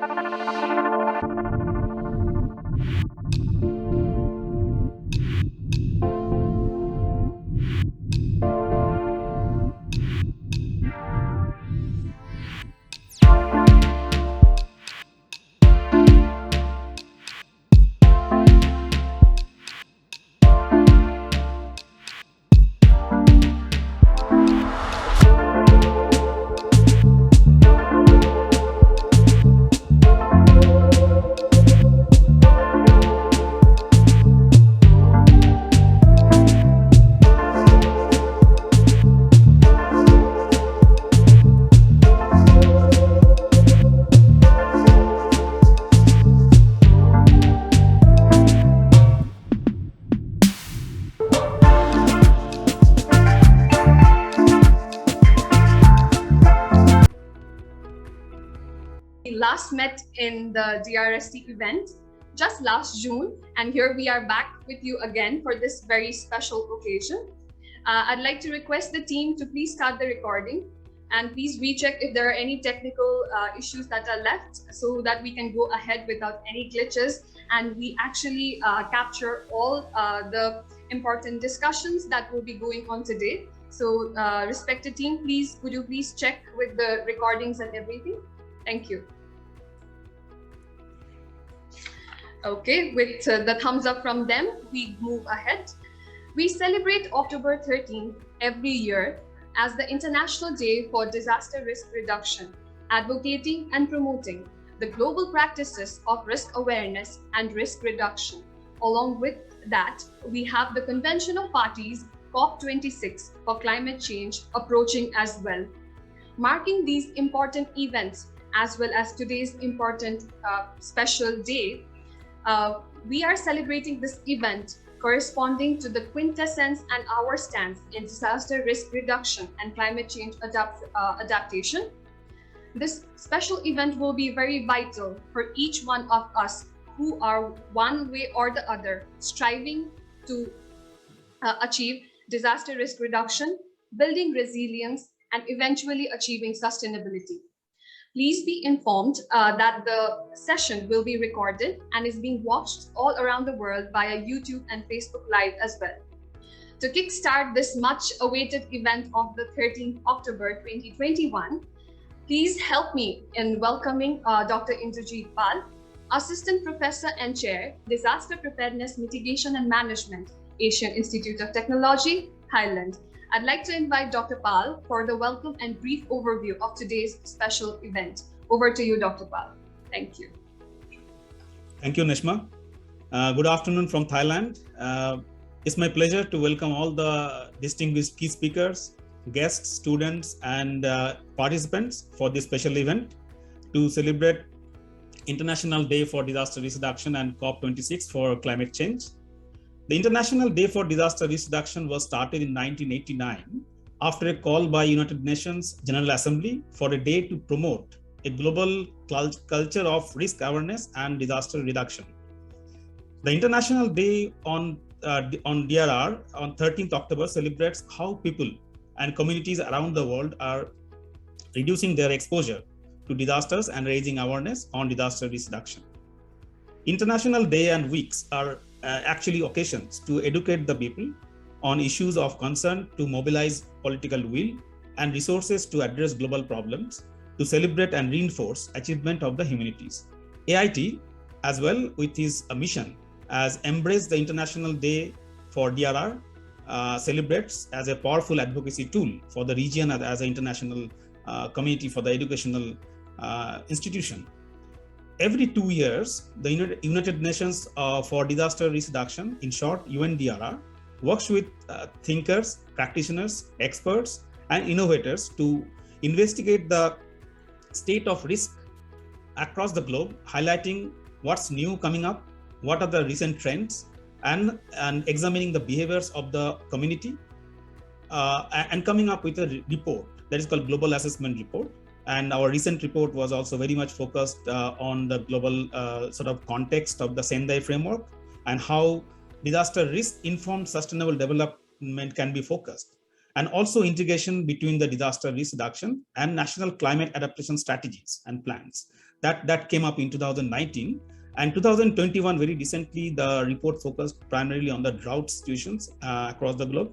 We last met in the DRST event just last June, and here we are back with you again for this very special occasion. I'd like to request the team to please start the recording and please recheck if there are any technical issues that are left so that we can go ahead without any glitches and we actually capture all the important discussions that will be going on today. So respected team, please, could you please check with the recordings and everything? Thank you. Okay, with the thumbs up from them, we move ahead. We celebrate October 13th every year as the International Day for Disaster Risk Reduction, advocating and promoting the global practices of risk awareness and risk reduction. Along with that, we have the Convention of Parties COP26 for climate change approaching as well. Marking these important events as well as today's important special day, we are celebrating this event corresponding to the quintessence and our stance in disaster risk reduction and climate change adaptation. This special event will be very vital for each one of us who are one way or the other striving to achieve disaster risk reduction, building resilience, and eventually achieving sustainability. Please be informed that the session will be recorded and is being watched all around the world via YouTube and Facebook Live as well. To kickstart this much awaited event of the 13th October 2021, please help me in welcoming Dr. Indrajit Pal, Assistant Professor and Chair, Disaster Preparedness, Mitigation and Management, Asian Institute of Technology, Thailand. I'd like to invite Dr. Pal for the welcome and brief overview of today's special event. Over to you, Dr. Pal. Thank you. Thank you, Nishma. Good afternoon from Thailand. It's my pleasure to welcome all the distinguished key speakers, guests, students, and participants for this special event to celebrate International Day for Disaster Risk Reduction and COP26 for climate change. The International Day for Disaster Risk Reduction was started in 1989 after a call by United Nations General Assembly for a day to promote a global culture of risk awareness and disaster reduction. The International Day on DRR on 13th October celebrates how people and communities around the world are reducing their exposure to disasters and raising awareness on disaster risk reduction. International Day and weeks are actually occasions to educate the people on issues of concern, to mobilize political will and resources to address global problems, to celebrate and reinforce achievement of the humanities. AIT, as well with his mission, has embraced the International Day for DRR, celebrates as a powerful advocacy tool for the region as an international community for the educational institution. Every 2 years, the United Nations for Disaster Risk Reduction, in short UNDRR, works with thinkers, practitioners, experts, and innovators to investigate the state of risk across the globe, highlighting what's new coming up, what are the recent trends, and examining the behaviors of the community, and coming up with a report that is called Global Assessment Report. And our recent report was also very much focused on the global sort of context of the Sendai framework and how disaster risk informed sustainable development can be focused. and also integration between the disaster risk reduction and national climate adaptation strategies and plans. That came up in 2019. And 2021, very recently, the report focused primarily on the drought situations across the globe.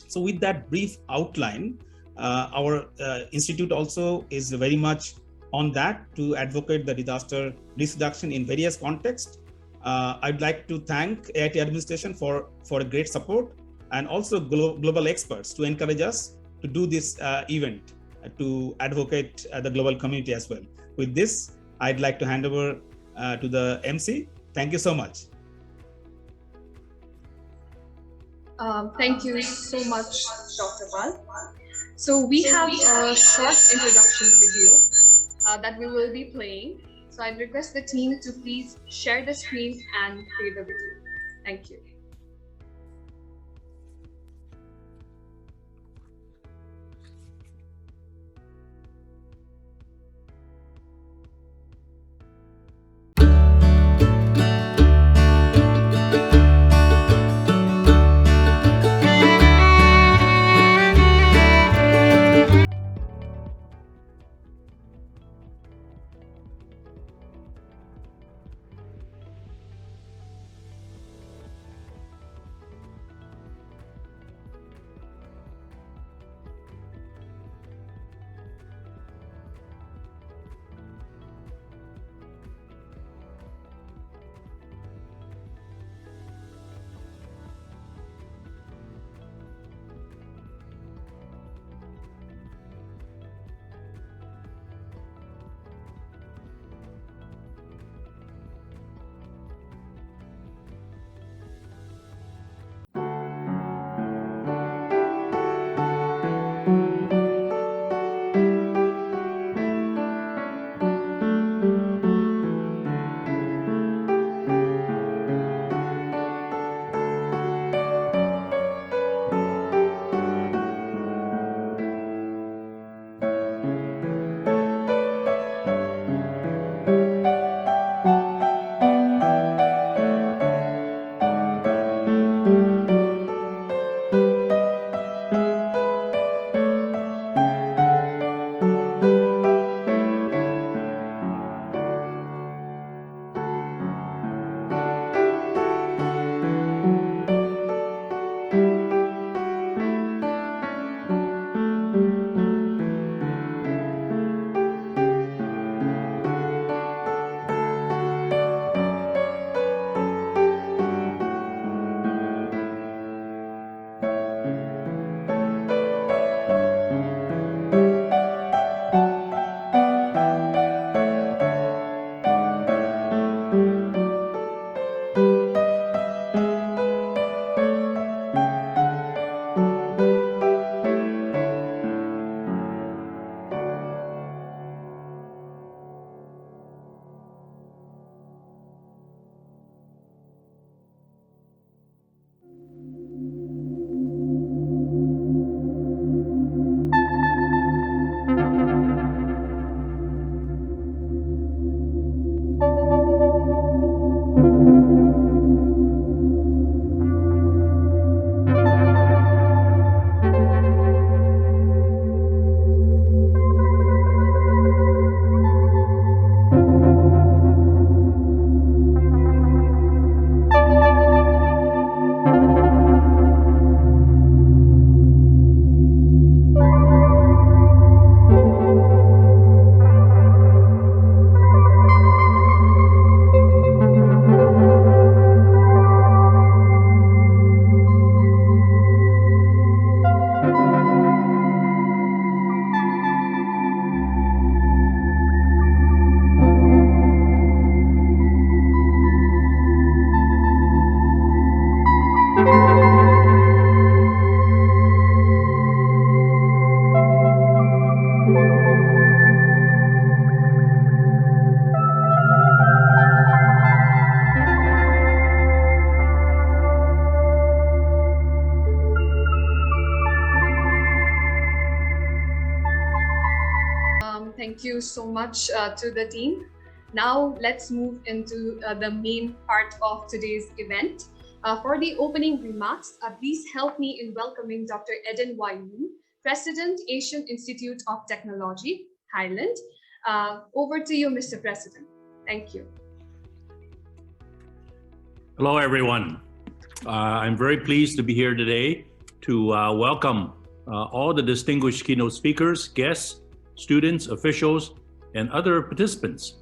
So with that brief outline, our institute also is very much on that to advocate the disaster risk reduction in various contexts. I'd like to thank AIT administration for a great support, and also global experts to encourage us to do this event to advocate the global community as well. With this, I'd like to hand over to the MC. Thank you so much. Thank you so much, Dr. Pal. So we have a short introduction video that we will be playing. So I request the team to please share the screen and play the video. Thank you. Thank you so much to the team. Now let's move into the main part of today's event. For the opening remarks, please help me in welcoming Dr. Eden Y. Moon, President, Asian Institute of Technology, Thailand. Over to you, Mr. President. Thank you. Hello, everyone. I'm very pleased to be here today to welcome all the distinguished keynote speakers, guests, students, officials, and other participants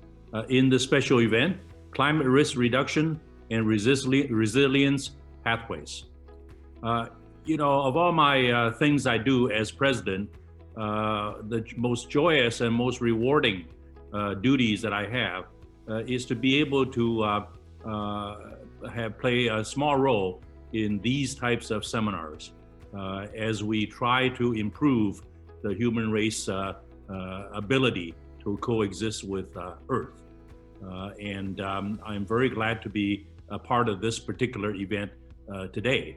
in the special event, Climate Risk Reduction and Resilience Pathways. Of all my things I do as president, the most joyous and most rewarding duties that I have is to be able to play a small role in these types of seminars as we try to improve the human race ability to coexist with Earth. I'm very glad to be a part of this particular event today.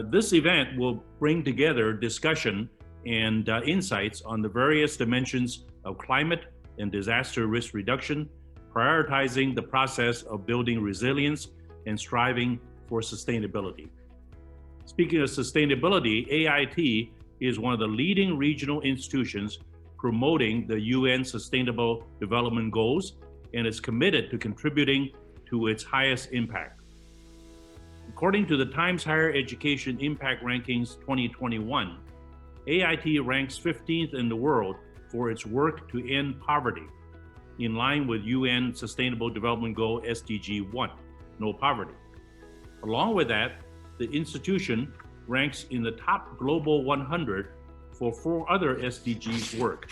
This event will bring together discussion and insights on the various dimensions of climate and disaster risk reduction, prioritizing the process of building resilience and striving for sustainability. Speaking of sustainability, AIT is one of the leading regional institutions promoting the UN Sustainable Development Goals and is committed to contributing to its highest impact. According to the Times Higher Education Impact Rankings 2021, AIT ranks 15th in the world for its work to end poverty, in line with UN Sustainable Development Goal SDG 1, no poverty. Along with that, the institution ranks in the top global 100 for 4 other SDGs work: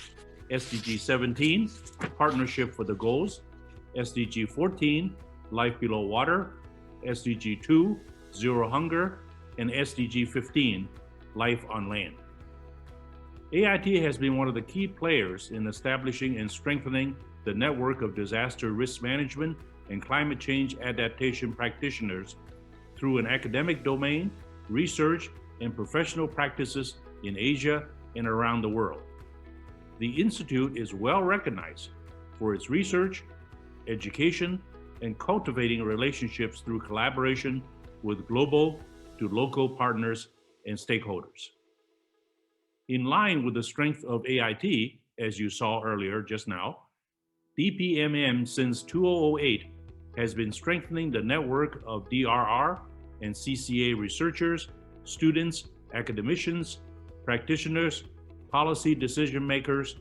SDG 17, Partnership for the Goals; SDG 14, Life Below Water; SDG 2, Zero Hunger; and SDG 15, Life on Land. AIT has been one of the key players in establishing and strengthening the network of disaster risk management and climate change adaptation practitioners through an academic domain, research, and professional practices in Asia and around the world. The Institute is well recognized for its research, education, and cultivating relationships through collaboration with global to local partners and stakeholders. In line with the strength of AIT, as you saw earlier just now, DPMM since 2008 has been strengthening the network of DRR and CCA researchers, students, academicians, practitioners, policy decision makers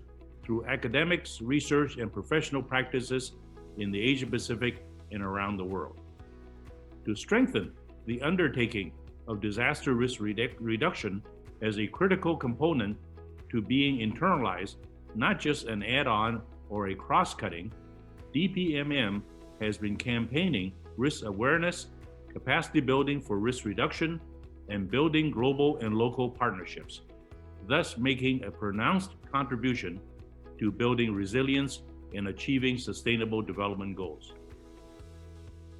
through academics, research, and professional practices in the Asia Pacific and around the world. To strengthen the undertaking of disaster risk reduction as a critical component to being internalized, not just an add-on or a cross-cutting, DPMM has been campaigning risk awareness, capacity building for risk reduction, and building global and local partnerships, thus making a pronounced contribution to building resilience and achieving sustainable development goals.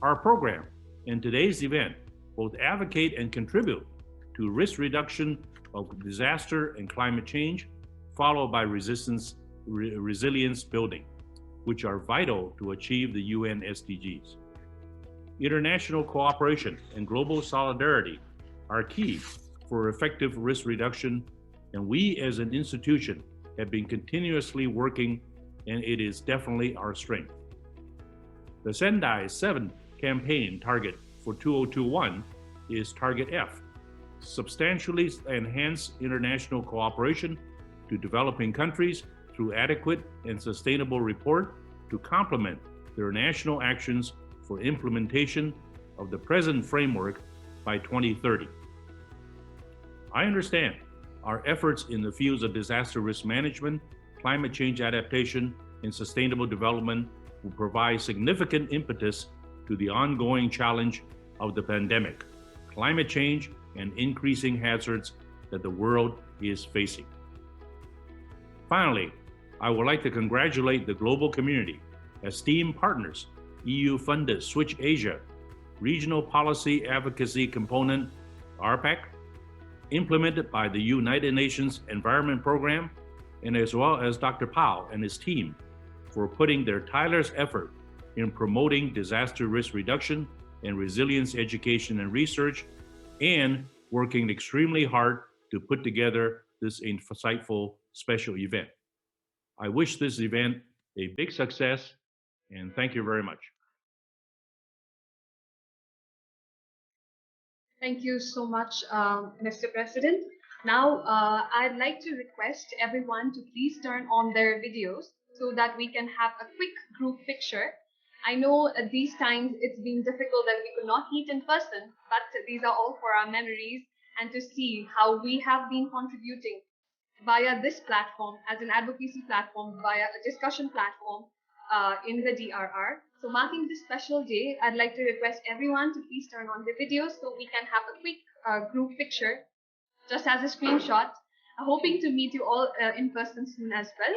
Our program and today's event both advocate and contribute to risk reduction of disaster and climate change, followed by resilience building, which are vital to achieve the UN SDGs. International cooperation and global solidarity are key for effective risk reduction, and we as an institution have been continuously working, and it is definitely our strength. The Sendai 7 campaign target for 2021 is Target F, substantially enhance international cooperation to developing countries through adequate and sustainable report to complement their national actions for implementation of the present framework by 2030. I understand our efforts in the fields of disaster risk management, climate change adaptation, and sustainable development will provide significant impetus to the ongoing challenge of the pandemic, climate change, and increasing hazards that the world is facing. Finally, I would like to congratulate the global community, esteemed partners, EU-funded Switch Asia, Regional Policy Advocacy Component, RPAC, implemented by the United Nations Environment Program, and as well as Dr. Pao and his team for putting their tireless effort in promoting disaster risk reduction and resilience education and research, and working extremely hard to put together this insightful special event. I wish this event a big success, and thank you very much. Thank you so much, Mr. President. Now, I'd like to request everyone to please turn on their videos so that we can have a quick group picture. I know at these times it's been difficult that we could not meet in person, but these are all for our memories and to see how we have been contributing via this platform as an advocacy platform, via a discussion platform in the DRR. So marking this special day, I'd like to request everyone to please turn on the videos so we can have a quick group picture just as a screenshot. Hoping to meet you all in person soon as well.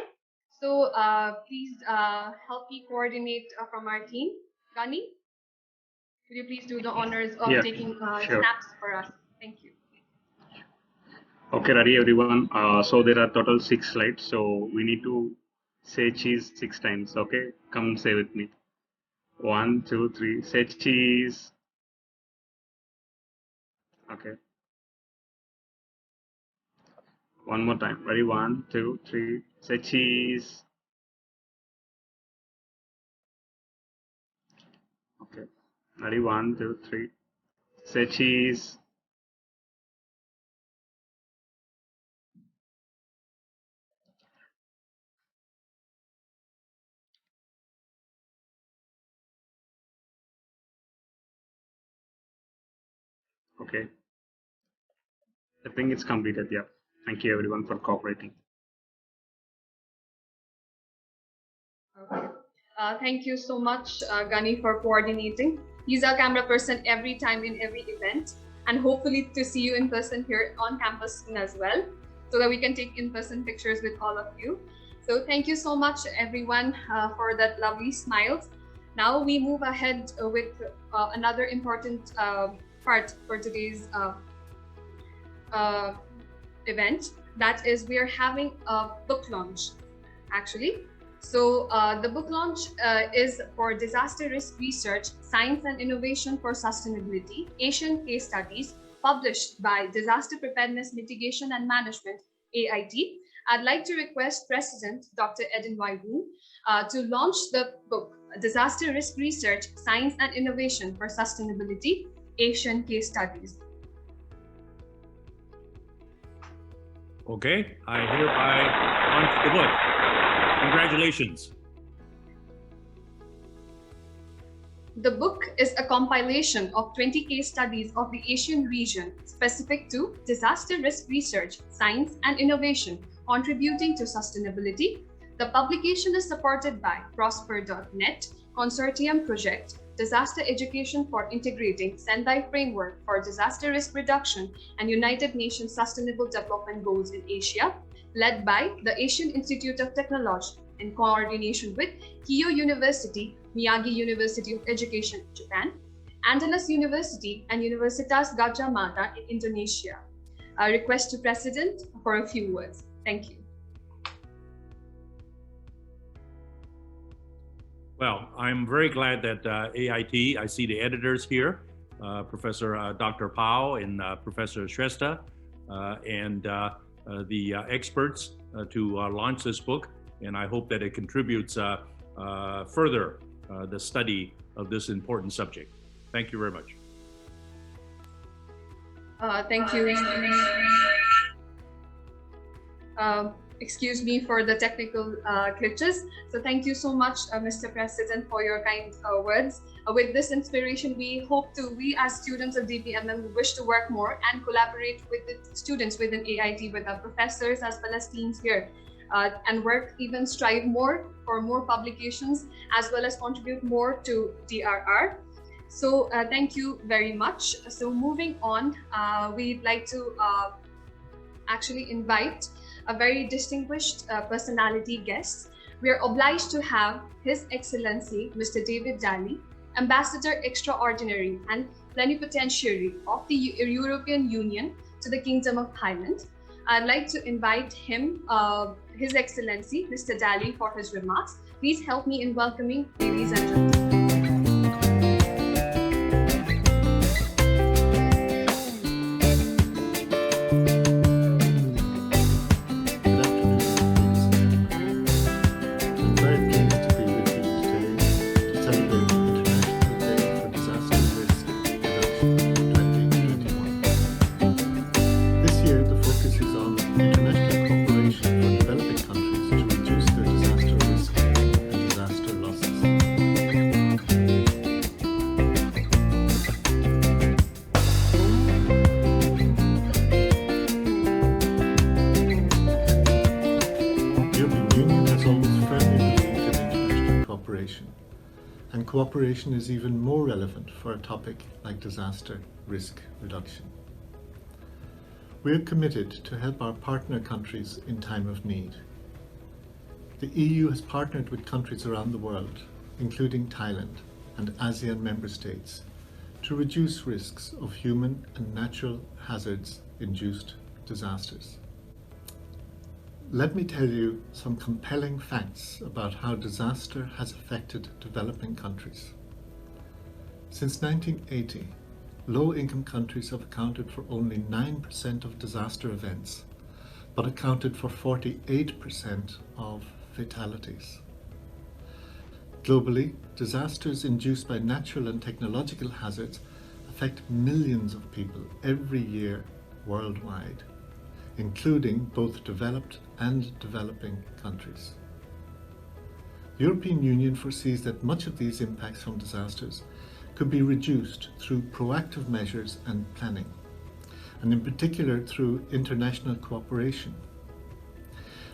So please help me coordinate from our team. Gani, could you please do the honors of taking sure. snaps for us? Thank you. Okay, ready everyone. So there are total 6 slides. So we need to say cheese 6 times. Okay, come say with me. 1, 2, 3. Say cheese. Okay. One more time. Ready? 1, 2, 3. Say cheese. Okay. Ready? 1, 2, 3. Say cheese. Okay. I think it's completed. Yeah. Thank you everyone for cooperating. Okay. Thank you so much, Gani, for coordinating. He's our camera person every time in every event, and hopefully to see you in person here on campus soon as well, so that we can take in-person pictures with all of you. So thank you so much, everyone, for that lovely smiles. Now we move ahead with another important part for today's event. That is, we are having a book launch, actually. So the book launch is for Disaster Risk Research, Science and Innovation for Sustainability, Asian Case Studies, published by Disaster Preparedness Mitigation and Management, AIT. I'd like to request President Dr. Edin Waibu to launch the book, Disaster Risk Research, Science and Innovation for Sustainability, Asian Case Studies. Okay, I hereby launch the book. Congratulations. The book is a compilation of 20 case studies of the Asian region specific to disaster risk research, science and innovation, contributing to sustainability. The publication is supported by Prosper.net, Consortium Project, Disaster Education for Integrating Sendai Framework for Disaster Risk Reduction and United Nations Sustainable Development Goals in Asia, led by the Asian Institute of Technology in coordination with Keio University, Miyagi University of Education, Japan, Andalas University, and Universitas Gadjah Mada in Indonesia. A request to President for a few words. Thank you. Well, I'm very glad that AIT, I see the editors here, Professor Dr. Pao and Professor Shrestha, and the experts to launch this book. And I hope that it contributes further the study of this important subject. Thank you very much. Thank you. Excuse me for the technical glitches. So thank you so much, Mr. President, for your kind words. With this inspiration, we as students of DPMM, wish to work more and collaborate with the students within AIT, with our professors as well as teams here, and strive more for more publications, as well as contribute more to DRR. So thank you very much. So moving on, we'd like to actually invite a very distinguished personality guest. We are obliged to have His Excellency Mr. David Daly, Ambassador Extraordinary and Plenipotentiary of the European Union to the Kingdom of Thailand. I'd like to invite him, His Excellency Mr. Daly, for his remarks. Please help me in welcoming ladies and gentlemen. cooperation, and cooperation is even more relevant for a topic like disaster risk reduction. We are committed to help our partner countries in time of need. The EU has partnered with countries around the world, including Thailand and ASEAN member states, to reduce risks of human and natural hazards-induced disasters. Let me tell you some compelling facts about how disaster has affected developing countries. Since 1980, low-income countries have accounted for only 9% of disaster events, but accounted for 48% of fatalities. Globally, disasters induced by natural and technological hazards affect millions of people every year worldwide, including both developed and developing countries. The European Union foresees that much of these impacts from disasters could be reduced through proactive measures and planning, and in particular through international cooperation.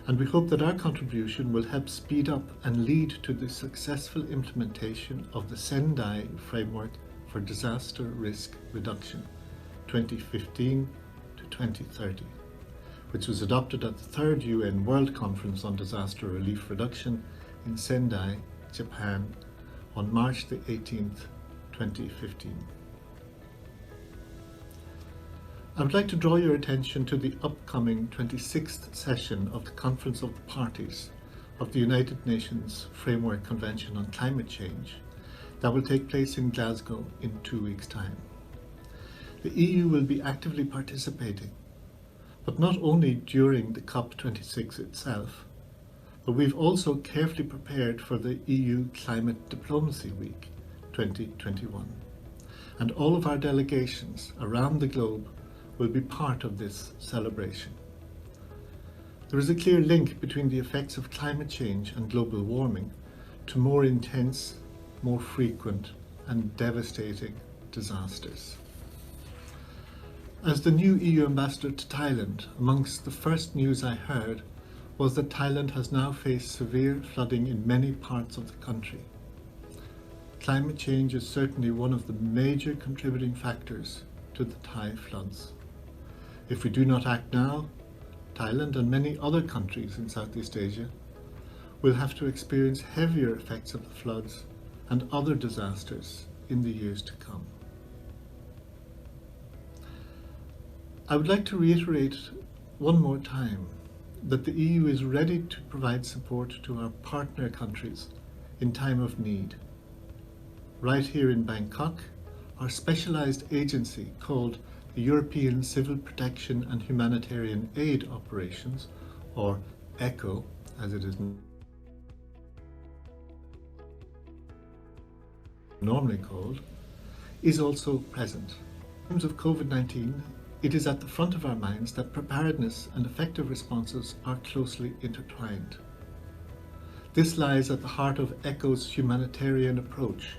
And we hope that our contribution will help speed up and lead to the successful implementation of the Sendai Framework for Disaster Risk Reduction 2015 to 2030, which was adopted at the 3rd UN World Conference on Disaster Relief Reduction in Sendai, Japan, on March the 18th, 2015. I would like to draw your attention to the upcoming 26th session of the Conference of the Parties of the United Nations Framework Convention on Climate Change that will take place in Glasgow in 2 weeks' time. The EU will be actively participating, but not only during the COP26 itself, but we've also carefully prepared for the EU Climate Diplomacy Week 2021, and all of our delegations around the globe will be part of this celebration. There is a clear link between the effects of climate change and global warming to more intense, more frequent and devastating disasters. As the new EU ambassador to Thailand, amongst the first news I heard was that Thailand has now faced severe flooding in many parts of the country. Climate change is certainly one of the major contributing factors to the Thai floods. If we do not act now, Thailand and many other countries in Southeast Asia will have to experience heavier effects of the floods and other disasters in the years to come. I would like to reiterate one more time that the EU is ready to provide support to our partner countries in time of need. Right here in Bangkok, our specialized agency called the European Civil Protection and Humanitarian Aid Operations, or ECHO as it is normally called, is also present. In terms of COVID-19, it is at the front of our minds that preparedness and effective responses are closely intertwined. This lies at the heart of ECHO's humanitarian approach,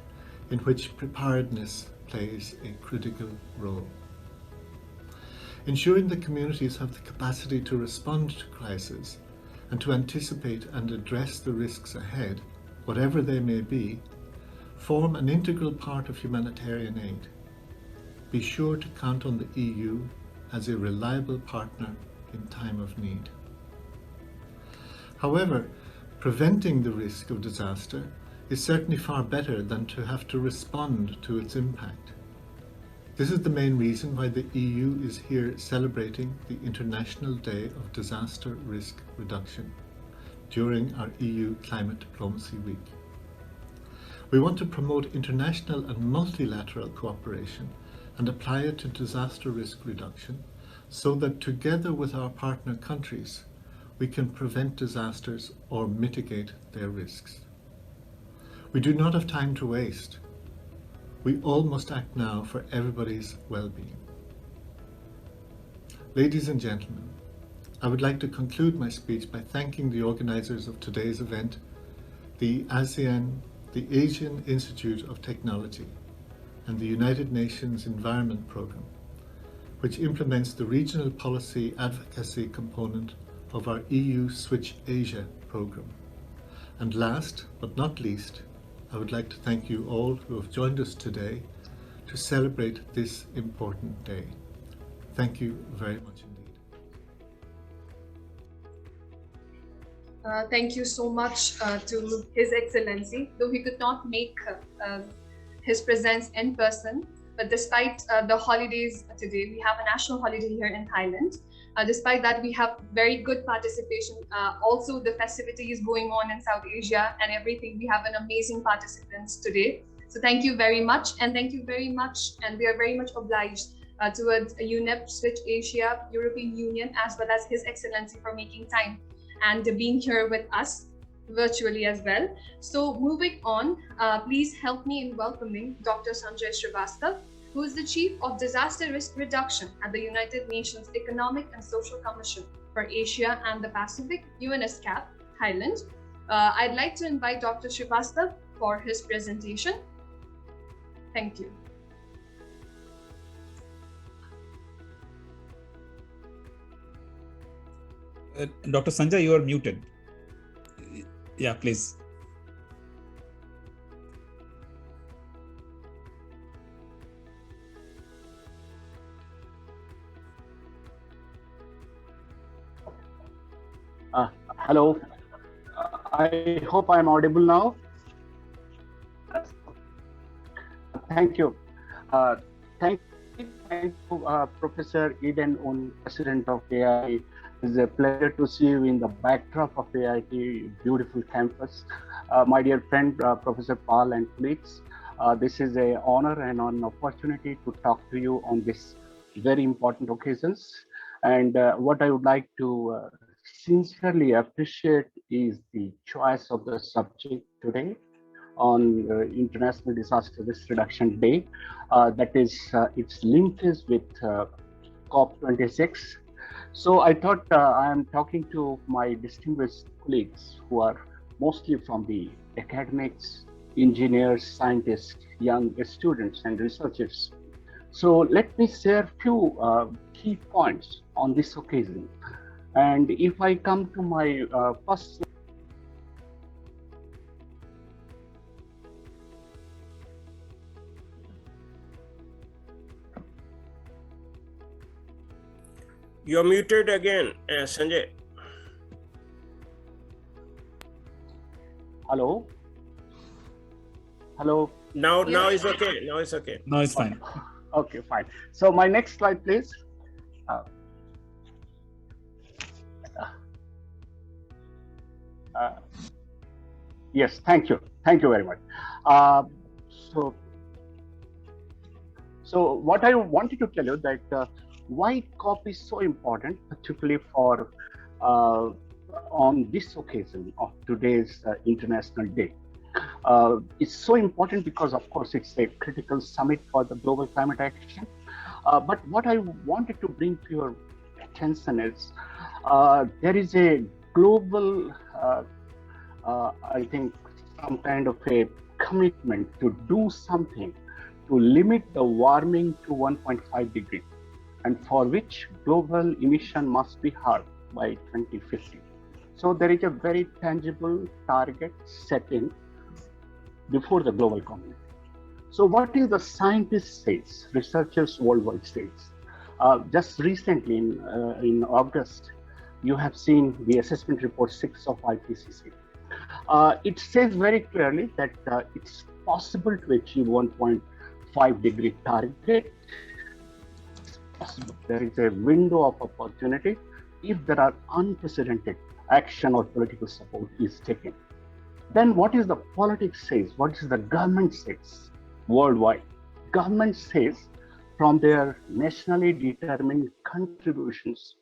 in which preparedness plays a critical role. Ensuring that communities have the capacity to respond to crises and to anticipate and address the risks ahead, whatever they may be, form an integral part of humanitarian aid. Be sure to count on the EU as a reliable partner in time of need. However, preventing the risk of disaster is certainly far better than to have to respond to its impact. This is the main reason why the EU is here celebrating the International Day of Disaster Risk Reduction during our EU Climate Diplomacy Week. We want to promote international and multilateral cooperation and apply it to disaster risk reduction so that together with our partner countries, we can prevent disasters or mitigate their risks. We do not have time to waste. We all must act now for everybody's well-being. Ladies and gentlemen, I would like to conclude my speech by thanking the organizers of today's event, the ASEAN, the Asian Institute of Technology, and the United Nations Environment Programme, which implements the regional policy advocacy component of our EU Switch Asia programme. And last but not least, I would like to thank you all who have joined us today to celebrate this important day. Thank you very much indeed. Thank you so much to His Excellency. Though he could not make his presence in person, but despite the holidays today, we have a national holiday here in Thailand. Despite that, we have very good participation. Also, the festivities going on in South Asia and everything. We have an amazing participants today. So thank you very much, and thank you very much. And we are very much obliged towards UNEP, Switch Asia, European Union, as well as His Excellency for making time and being here with us virtually as well. So moving on, please help me in welcoming Dr. Sanjay Srivastav, who is the Chief of Disaster Risk Reduction at the United Nations Economic and Social Commission for Asia and the Pacific, UNESCAP, Thailand. I'd like to invite Dr. Srivastav for his presentation. Thank you. Dr. Sanjay, you are muted. Yeah, please. Hello. I hope I'm audible now. Thank you. Thank you, Professor Eden Un, President of AIT. It's a pleasure to see you in the backdrop of AIT, beautiful campus. My dear friend, Professor Paul and colleagues, this is an honor and an opportunity to talk to you on this very important occasions. And what I would like to sincerely appreciate is the choice of the subject today on International Disaster Risk Reduction Day. That is, its linkage with COP26. So I thought I am talking to my distinguished colleagues who are mostly from the academics, engineers, scientists, young students and researchers. So let me share a few key points on this occasion. And if I come to my first You're muted again, Sanjay. Hello? Hello? Now it's okay. Now it's okay. No, it's fine. Okay, fine. So my next slide, please. Yes, thank you. Thank you very much. So what I wanted to tell you that why COP is so important, particularly for on this occasion of today's International Day. It's so important because, of course, it's a critical summit for the global climate action. But what I wanted to bring to your attention is there is a global, I think, some kind of a commitment to do something to limit the warming to 1.5 degrees, and for which global emission must be halved by 2050. So there is a very tangible target set in before the global community. So what is the scientists says, researchers worldwide says? Just recently in August, you have seen the assessment report 6 of IPCC. It says very clearly that it's possible to achieve 1.5 degree target. There is a window of opportunity if there are unprecedented action or political support is taken. Then what is the politics says? What is the government says worldwide? Government says from their nationally determined contributions,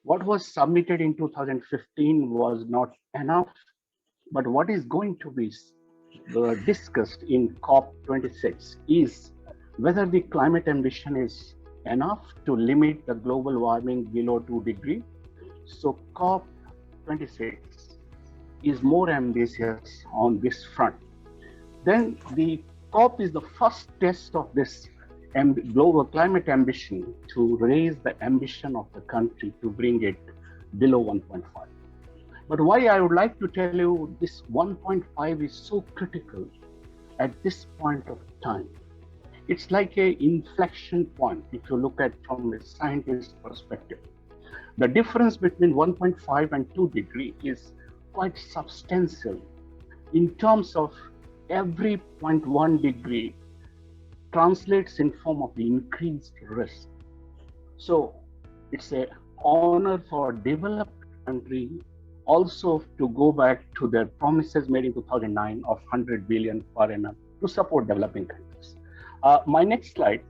what was submitted in 2015 was not enough, but what is going to be discussed in COP26 is whether the climate ambition is enough to limit the global warming below 2 degrees. So COP26 is more ambitious on this front. Then the COP is the first test of this global climate ambition to raise the ambition of the country to bring it below 1.5. But why I would like to tell you this 1.5 is so critical at this point of time. It's like a inflection point if you look at from a scientist's perspective. The difference between 1.5 and 2 degree is quite substantial in terms of every 0.1 degree translates in form of increased risk. So it's a honor for developed country also to go back to their promises made in 2009 of 100 billion per annum to support developing countries. My next slide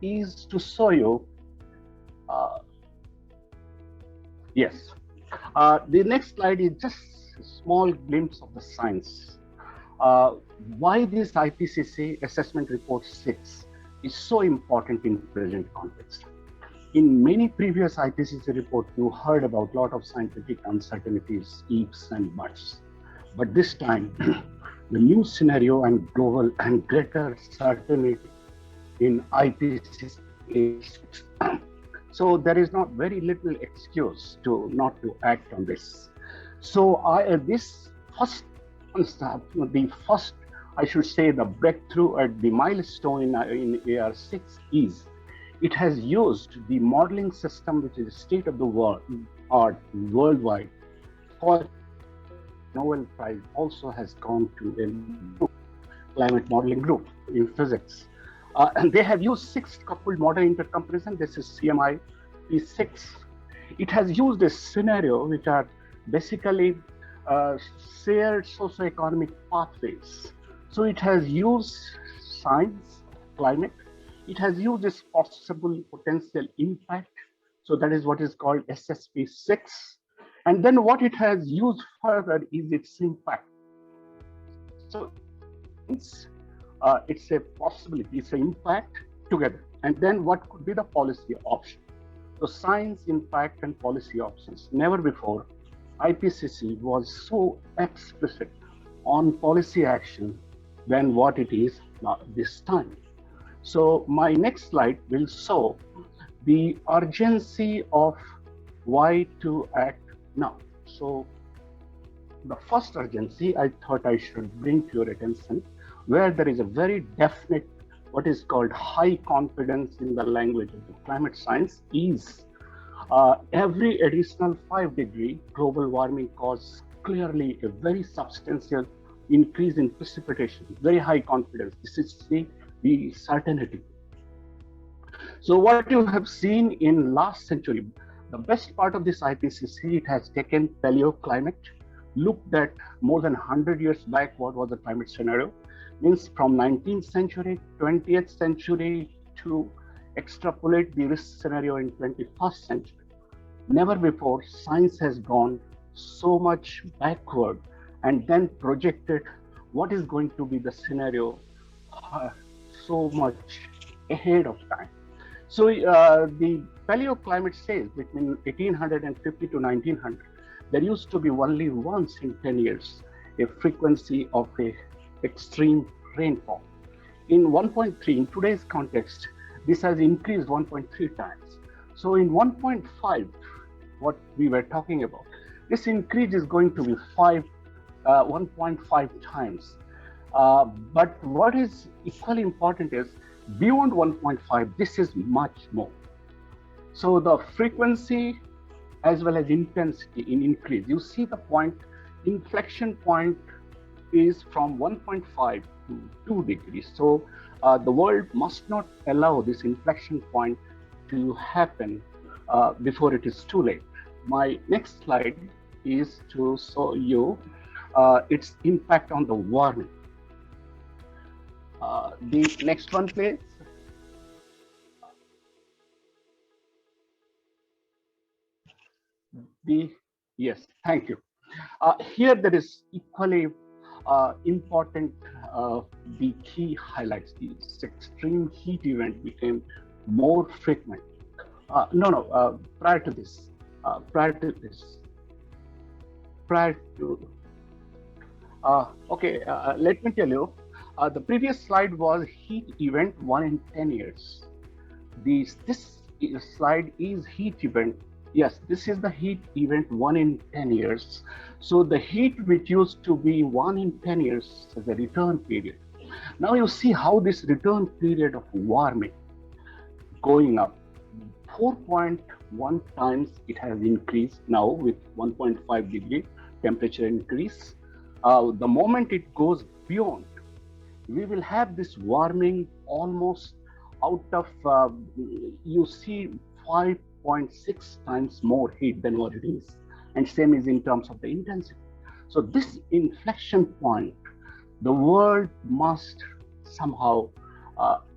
is to show you. Yes, the next slide is just a small glimpse of the science. Why this IPCC assessment report 6 is so important in present context. In many previous IPCC reports, you heard about a lot of scientific uncertainties, ifs and buts. But this time, the new scenario and global and greater certainty in IPCC is so there is not very little excuse to not to act on this. So this first I should say the breakthrough at the milestone in AR6 is it has used the modeling system which is state of the art worldwide. For Nobel Prize also has gone to a climate modeling group in physics. And they have used 6 coupled model intercomparison. This is CMI P6. It has used a scenario which are basically shared socioeconomic pathways. So it has used science, climate. It has used this possible potential impact. So that is what is called SSP6. And then what it has used further is its impact. So it's a possibility, it's an impact together. And then what could be the policy option? So science, impact, and policy options. Never before IPCC was so explicit on policy action than what it is this time. So my next slide will show the urgency of why to act now. So the first urgency I thought I should bring to your attention, where there is a very definite, what is called high confidence in the language of the climate science, is every additional 5 degree global warming causes clearly a very substantial increase in precipitation, very high confidence. This is the certainty. So what you have seen in last century, the best part of this IPCC, it has taken paleoclimate, looked at more than 100 years back what was the climate scenario, means from 19th century, 20th century to extrapolate the risk scenario in 21st century. Never before science has gone so much backward and then projected what is going to be the scenario so much ahead of time. So the paleoclimate says between 1850 to 1900, there used to be only once in 10 years a frequency of a extreme rainfall. In 1.3, in today's context, this has increased 1.3 times. So in 1.5, what we were talking about, this increase is going to be 1.5 times. But what is equally important is beyond 1.5, this is much more. So the frequency as well as intensity in increase, you see the point, inflection point is from 1.5 to 2 degrees. So the world must not allow this inflection point to happen before it is too late. My next slide is to show you its impact on the warming. The next one, please. Yes, thank you. Here there is equally important, the key highlights. This extreme heat event became more frequent. Prior to this, let me tell you, the previous slide was heat event 1 in 10 years. This slide is heat event Yes, this is the heat event 1 in 10 years. So the heat which used to be 1 in 10 years is a return period. Now you see how this return period of warming going up 4.1 times it has increased now with 1.5 degree temperature increase. The moment it goes beyond, we will have this warming almost out of, you see 5.6 times more heat than what it is. And same is in terms of the intensity. So this inflection point, the world must somehow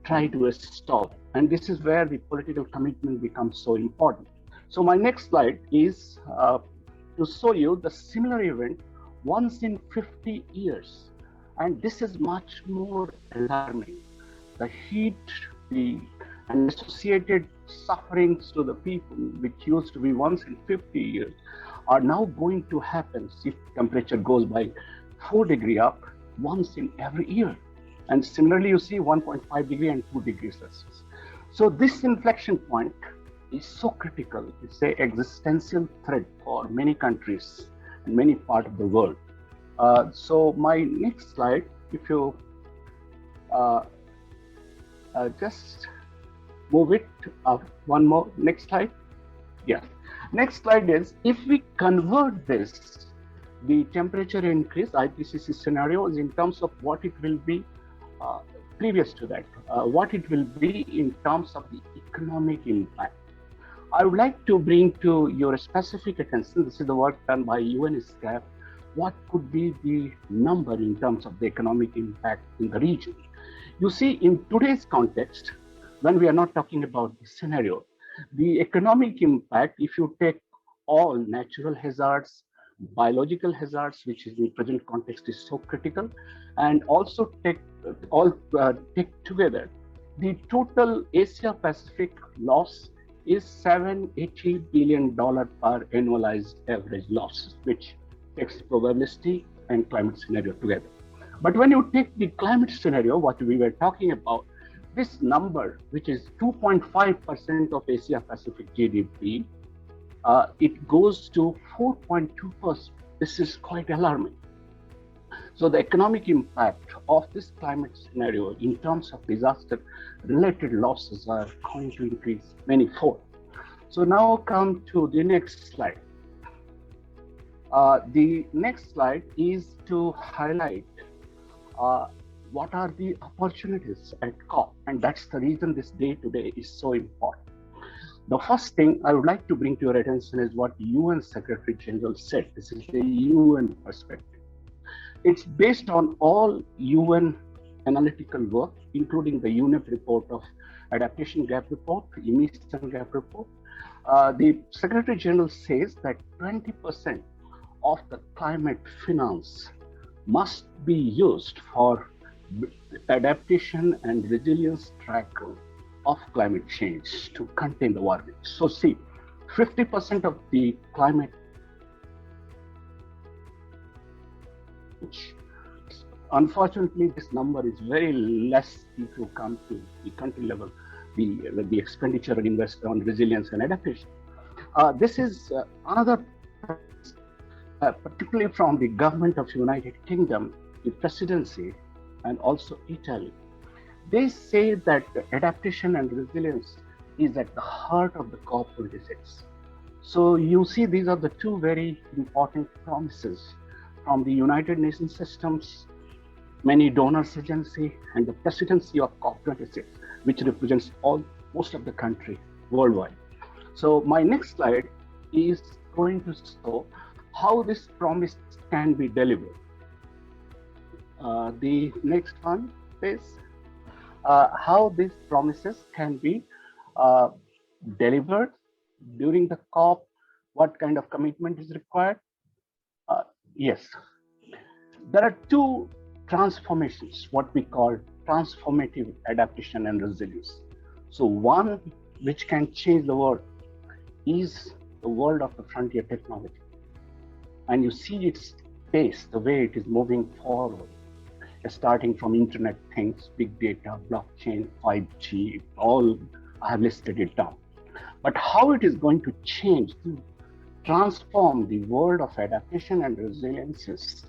try to stop. And this is where the political commitment becomes so important. So my next slide is to show you the similar event once in 50 years. And this is much more alarming. The heat, and associated sufferings to the people, which used to be once in 50 years, are now going to happen if temperature goes by 4 degrees up once in every year. And similarly, you see 1.5 degree and 2 degrees Celsius. So this inflection point is so critical. It's an existential threat for many countries and many parts of the world. So my next slide, if you just move it up one more, next slide. Yeah, next slide is, if we convert this, the temperature increase IPCC scenario is in terms of what it will be previous to that, what it will be in terms of the economic impact. I would like to bring to your specific attention, this is the work done by UNEP, what could be the number in terms of the economic impact in the region. You see, in today's context, when we are not talking about the scenario, the economic impact, if you take all natural hazards, biological hazards, which is in the present context is so critical, and also take together, the total Asia Pacific loss is $780 billion per annualized average loss, which takes probability and climate scenario together. But when you take the climate scenario, what we were talking about, this number, which is 2.5% of Asia Pacific GDP, it goes to 4.2%. This is quite alarming. So the economic impact of this climate scenario in terms of disaster-related losses are going to increase many-fold. So now come to the next slide. The next slide is to highlight what are the opportunities at COP, and that's the reason this day today is so important. The first thing I would like to bring to your attention is what UN Secretary General said. This is the UN perspective. It's based on all UN analytical work, including the UNEP report of Adaptation Gap Report, Emission Gap Report. The Secretary General says that 20% of the climate finance must be used for adaptation and resilience track of climate change to contain the warming. So see, 50% of the climate change. Unfortunately, this number is very less if you come to the country level, the expenditure and investment on resilience and adaptation. This is another, particularly from the government of United Kingdom, the presidency, and also Italy. They say that adaptation and resilience is at the heart of the COP26. So you see, these are the two very important promises from the United Nations systems, many donors agency, and the presidency of COP26, which represents most of the country worldwide. So my next slide is going to show how this promise can be delivered. The next one is how these promises can be delivered during the COP, what kind of commitment is required. Yes, there are two transformations, what we call transformative adaptation and resilience. So one which can change the world is the world of the frontier technology. And you see its pace, the way it is moving forward, starting from Internet Things, big data, blockchain, 5G, all I have listed it down. But how it is going to change, to transform the world of adaptation and resilience,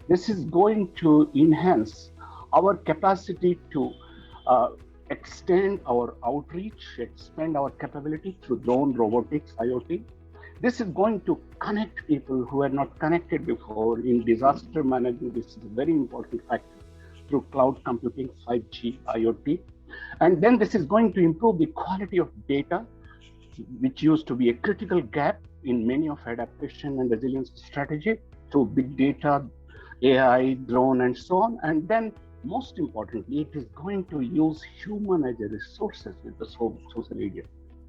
this is going to enhance our capacity to extend our outreach, expand our capability through drone, robotics, IoT. This is going to connect people who are not connected before in disaster management. This is a very important factor through cloud computing, 5G, IoT. And then this is going to improve the quality of data, which used to be a critical gap in many of adaptation and resilience strategy, through big data, AI, drone, and so on. And then most importantly, it is going to use human as a resources with the social media.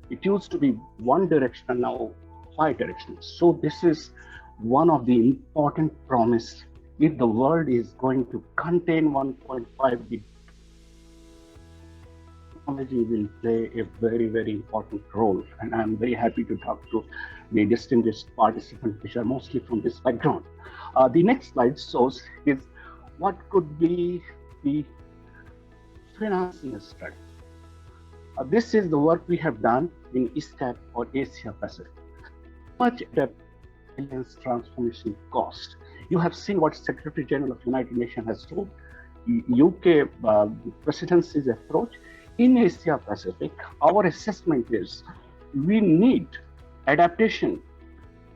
It used to be one directional, now bi-directional. So this is one of the important promise. If the world is going to contain 1.5 degree, technology will play a very, very important role. And I'm very happy to talk to the distinguished participants, which are mostly from this background. The next slide shows is what could be the financing strategy. This is the work we have done in ISCAP or Asia Pacific. How much resilience transformation cost? You have seen what Secretary General of United Nations has told. UK presidency's approach in Asia Pacific, our assessment is we need adaptation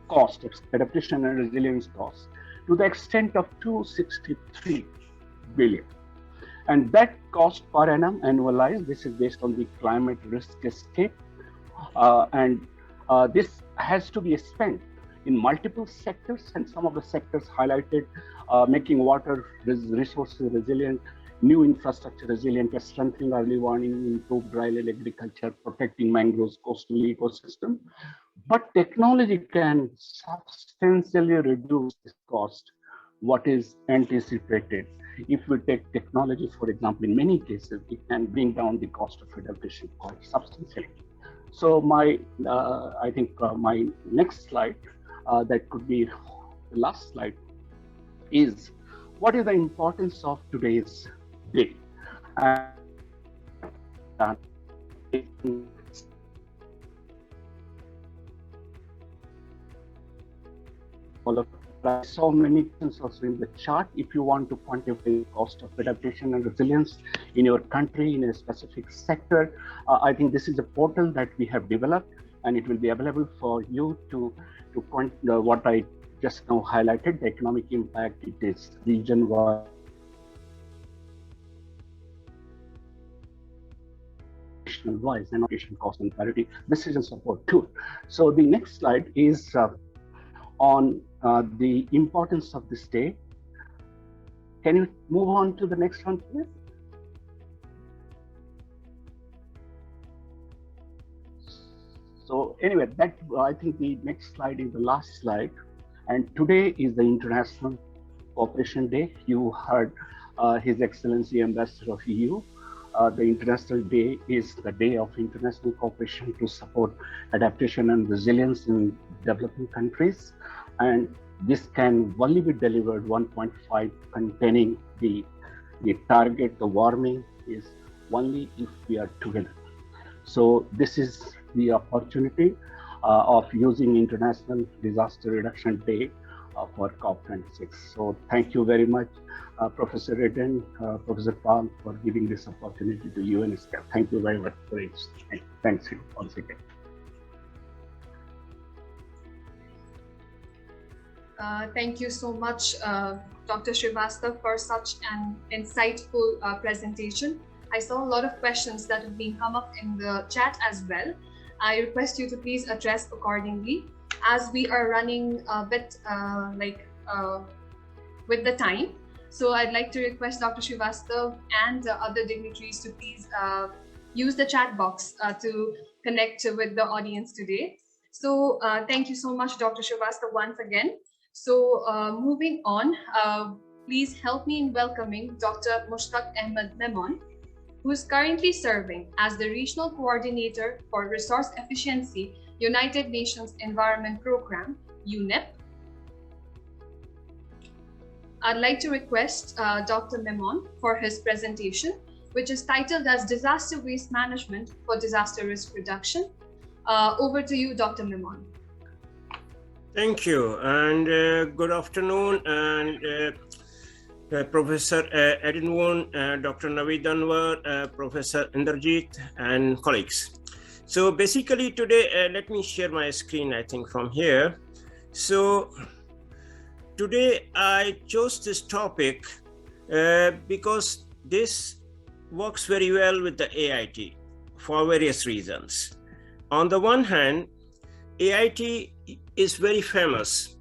cost, adaptation and resilience cost to the extent of 263 billion. And that cost per annum annualized, this is based on the climate risk escape. This has to be spent in multiple sectors, and some of the sectors highlighted, making water resources resilient, new infrastructure resilient, strengthening early warning, improved dryland agriculture, protecting mangroves, coastal ecosystem. But technology can substantially reduce this cost, what is anticipated. If we take technology, for example, in many cases, it can bring down the cost of adaptation quite substantially. So I think my next slide, that could be the last slide, is what is the importance of today's day? So many things also in the chart. If you want to quantify the cost of adaptation and resilience in your country, in a specific sector, I think this is a portal that we have developed, and it will be available for you to what I just now highlighted, the economic impact. It is region-wide, wise and application cost and parity decision support tool. So the next slide is on the importance of this day. Can you move on to the next one, please? So anyway, that I think the next slide is the last slide. And today is the International Cooperation Day. You heard His Excellency Ambassador of EU. The International Day is the day of international cooperation to support adaptation and resilience in developing countries. And this can only be delivered 1.5 containing the target, the warming, is only if we are together. So this is the opportunity of using International Disaster Reduction Day for COP26. So thank you very much, Professor Redden, Professor Paul, for giving this opportunity to UNESCAP. Thank you very much for it. Thanks you once again. Thank you so much, Dr. Srivastava, for such an insightful presentation. I saw a lot of questions that have been come up in the chat as well. I request you to please address accordingly, as we are running a bit with the time. So I'd like to request Dr. Srivastava and other dignitaries to please use the chat box to connect with the audience today. So thank you so much, Dr. Srivastava, once again. So moving on, please help me in welcoming Dr. Mushtaq Ahmed Memon, who is currently serving as the Regional Coordinator for Resource Efficiency, United Nations Environment Programme, UNEP. I'd like to request Dr. Memon for his presentation, which is titled as Disaster Waste Management for Disaster Risk Reduction. Over to you, Dr. Mimon. Thank you, and good afternoon, and Professor Edwin, Dr. Naveed Anwar, Professor Inderjeet, and colleagues. So basically today, let me share my screen, I think, from here. So today I chose this topic because this works very well with the AIT for various reasons. On the one hand, AIT is very famous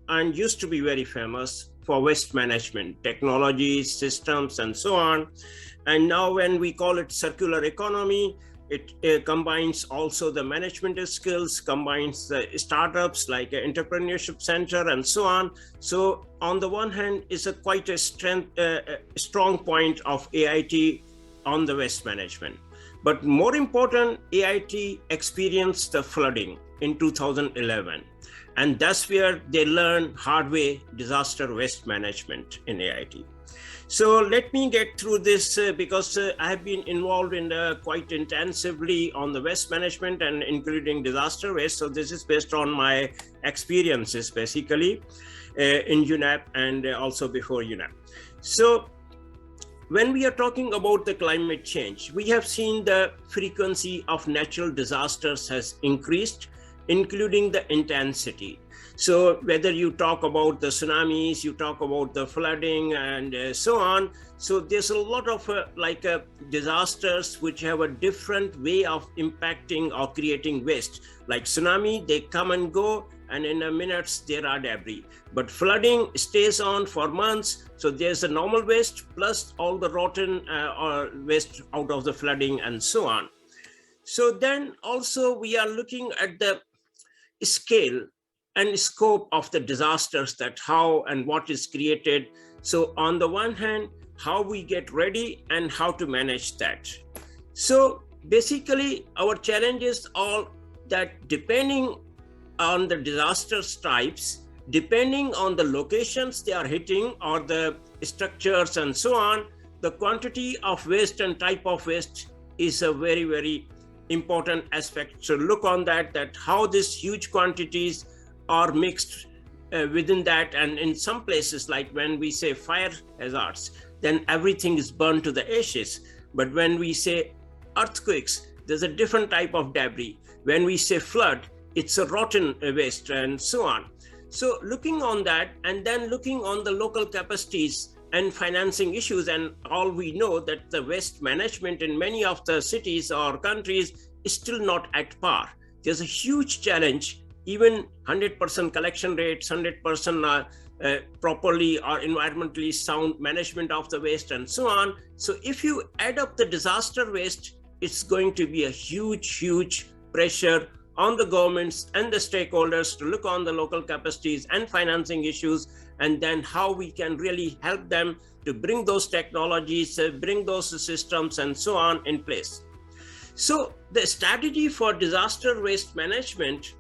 and used to be very famous for waste management, technologies, systems, and so on. And now when we call it circular economy, it combines also the management skills, combines the startups like an entrepreneurship center and so on. So on the one hand, it's quite a strong point of AIT on the waste management. But more important, AIT experienced the flooding in 2011. And that's where they learned hard way disaster waste management in AIT. So let me get through this because I have been involved in quite intensively on the waste management and including disaster waste. So this is based on my experiences basically in UNEP and also before UNEP. So when we are talking about the climate change, we have seen the frequency of natural disasters has increased, including the intensity. So whether you talk about the tsunamis, you talk about the flooding and so on. So there's a lot of disasters which have a different way of impacting or creating waste. Like tsunami, they come and go, and in a minute there are debris. But flooding stays on for months. So there's a normal waste plus all the rotten or waste out of the flooding and so on. So then also we are looking at the scale and scope of the disasters, that how and what is created. So on the one hand, how we get ready and how to manage that. So basically our challenges are that depending on the disasters types, depending on the locations they are hitting or the structures and so on, the quantity of waste and type of waste is a very, very important aspect. So look on that how these huge quantities are mixed within that. And in some places, like when we say fire hazards, then everything is burned to the ashes. But when we say earthquakes, there's a different type of debris. When we say flood, it's a rotten waste and so on. So looking on that and then looking on the local capacities and financing issues, and all we know that the waste management in many of the cities or countries is still not at par. There's a huge challenge, even 100% collection rates, 100% properly or environmentally sound management of the waste and so on. So if you add up the disaster waste, it's going to be a huge, huge pressure on the governments and the stakeholders to look on the local capacities and financing issues, and then how we can really help them to bring those technologies, bring those systems and so on in place. So the strategy for disaster waste management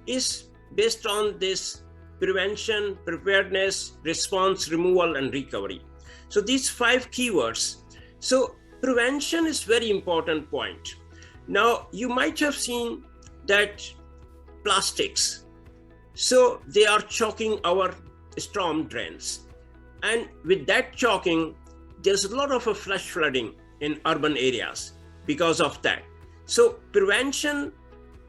is based on this prevention, preparedness, response, removal, and recovery. So these 5 keywords. So prevention is very important point. Now you might have seen that plastics, so they are choking our storm drains, and with that choking, there's a lot of a flash flooding in urban areas because of that. So prevention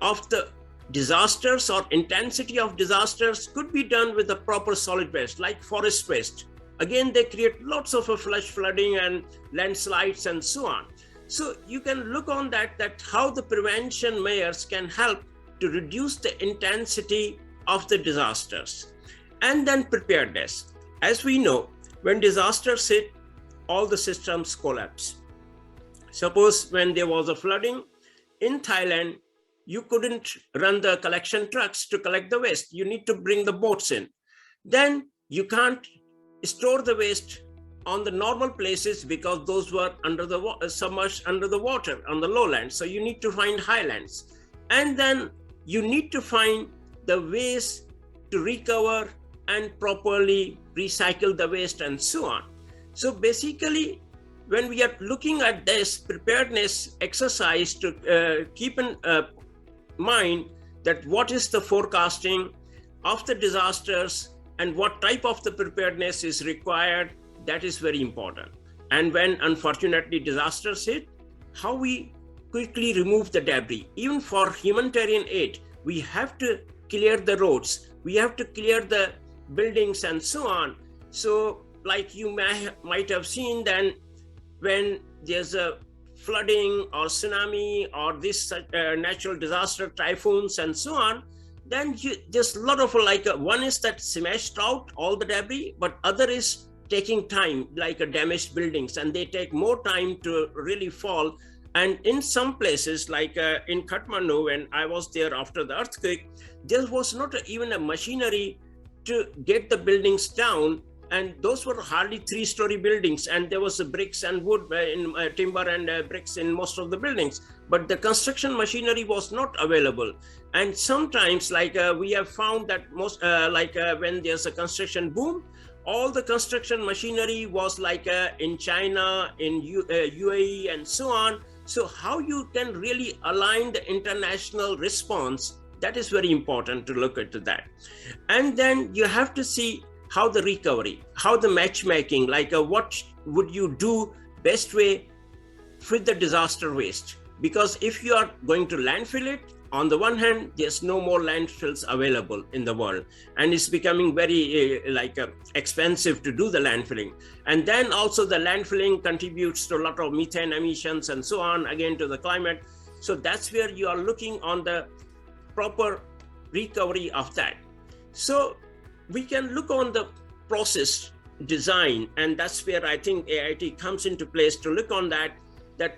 of the disasters or intensity of disasters could be done with the proper solid waste, like forest waste. Again, they create lots of a flash flooding and landslides and so on. So you can look on that how the prevention measures can help to reduce the intensity of the disasters. And then preparedness. As we know, when disasters hit, all the systems collapse. Suppose when there was a flooding in Thailand, you couldn't run the collection trucks to collect the waste. You need to bring the boats in. Then you can't store the waste on the normal places because those were submerged under the water on the lowlands. So you need to find highlands. And then you need to find the ways to recover and properly recycle the waste and so on. So basically, when we are looking at this preparedness exercise to keep in mind that what is the forecasting of the disasters and what type of the preparedness is required. That is very important. And when unfortunately disasters hit, how we quickly remove the debris. Even for humanitarian aid, we have to clear the roads, we have to clear the buildings and so on. So like you might have seen, then when there's a flooding or tsunami or this natural disaster, typhoons and so on, then there's a lot of one is that smashed out all the debris, but other is taking time, like damaged buildings, and they take more time to really fall. And in some places, like in Kathmandu, when I was there after the earthquake, there was not even a machinery to get the buildings down. And those were hardly 3-story buildings. And there was bricks and wood, in timber and bricks in most of the buildings. But the construction machinery was not available. And sometimes we have found that most when there's a construction boom, all the construction machinery was in China, in UAE and so on. So how you can really align the international response, that is very important to look into that. And then you have to see how the recovery, how the matchmaking, what would you do best way with the disaster waste? Because if you are going to landfill it, on the one hand, there's no more landfills available in the world, and it's becoming very expensive to do the landfilling. And then also the landfilling contributes to a lot of methane emissions and so on, again to the climate. So that's where you are looking on the proper recovery of that. So we can look on the process design, and that's where I think AIT comes into place to look on that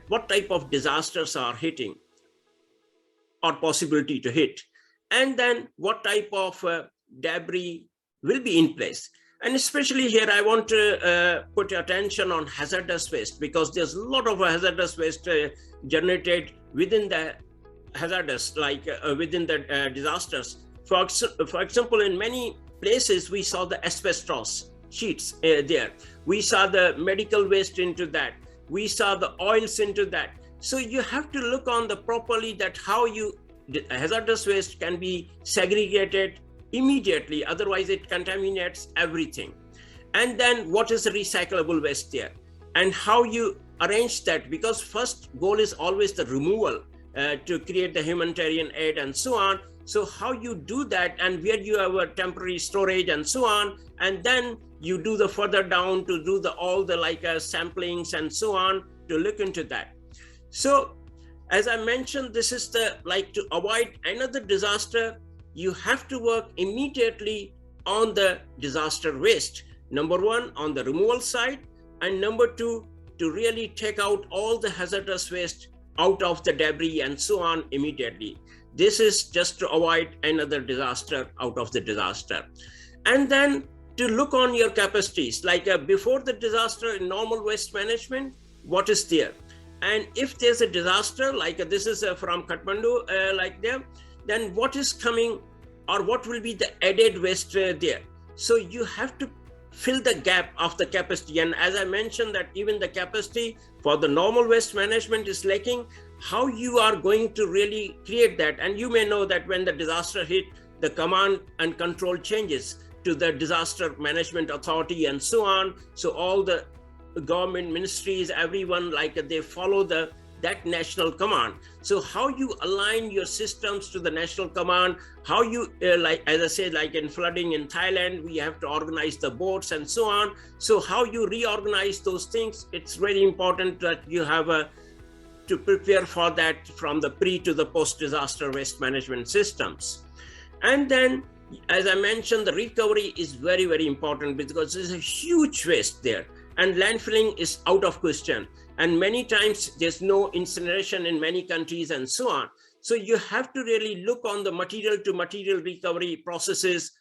what type of disasters are hitting or possibility to hit, and then what type of debris will be in place. And especially here, I want to put your attention on hazardous waste, because there's a lot of hazardous waste generated within the hazardous, within the disasters. For example, in many places, we saw the asbestos sheets there. We saw the medical waste into that. We saw the oils into that. So you have to look on the properly that how hazardous waste can be segregated immediately, otherwise it contaminates everything. And then what is the recyclable waste there, and how you arrange that, because first goal is always the removal to create the humanitarian aid and so on. So how you do that, and where you have a temporary storage and so on, and then you do the further down to do all the samplings and so on to look into that. So as I mentioned, this is to avoid another disaster, you have to work immediately on the disaster waste. Number one, on the removal side, and number two, to really take out all the hazardous waste out of the debris and so on immediately. This is just to avoid another disaster out of the disaster. And then to look on your capacities, before the disaster in normal waste management, what is there? And if there's a disaster, this is from Kathmandu, then what is coming, or what will be the added waste there? So you have to fill the gap of the capacity. And as I mentioned, that even the capacity for the normal waste management is lacking, how you are going to really create that. And you may know that when the disaster hit, the command and control changes to the disaster management authority and so on. So all the government ministries, everyone, they follow that national command. So how you align your systems to the national command, how you, as I said, in flooding in Thailand, we have to organize the boats and so on. So how you reorganize those things, it's very important that you have to prepare for that from the pre to the post-disaster waste management systems. And then, as I mentioned, the recovery is very, very important, because there's a huge waste there, and landfilling is out of question. And many times there's no incineration in many countries and so on. So you have to really look on the material to material recovery processes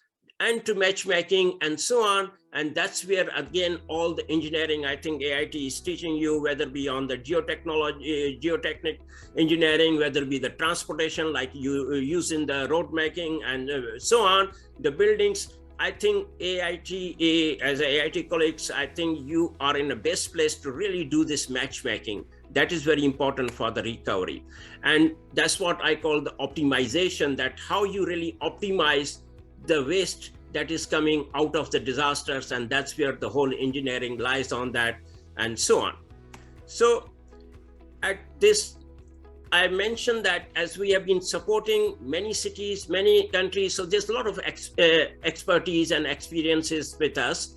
and to matchmaking and so on. And that's where, again, all the engineering, I think AIT is teaching you, whether it be on the geotechnic engineering, whether it be the transportation, like you use in the road making and so on, the buildings. I think AIT, as AIT colleagues, I think you are in the best place to really do this matchmaking, that is very important for the recovery. And that's what I call the optimization, that how you really optimize the waste that is coming out of the disasters. And that's where the whole engineering lies on that, and so on. So at this, I mentioned that as we have been supporting many cities, many countries, so there's a lot of expertise and experiences with us.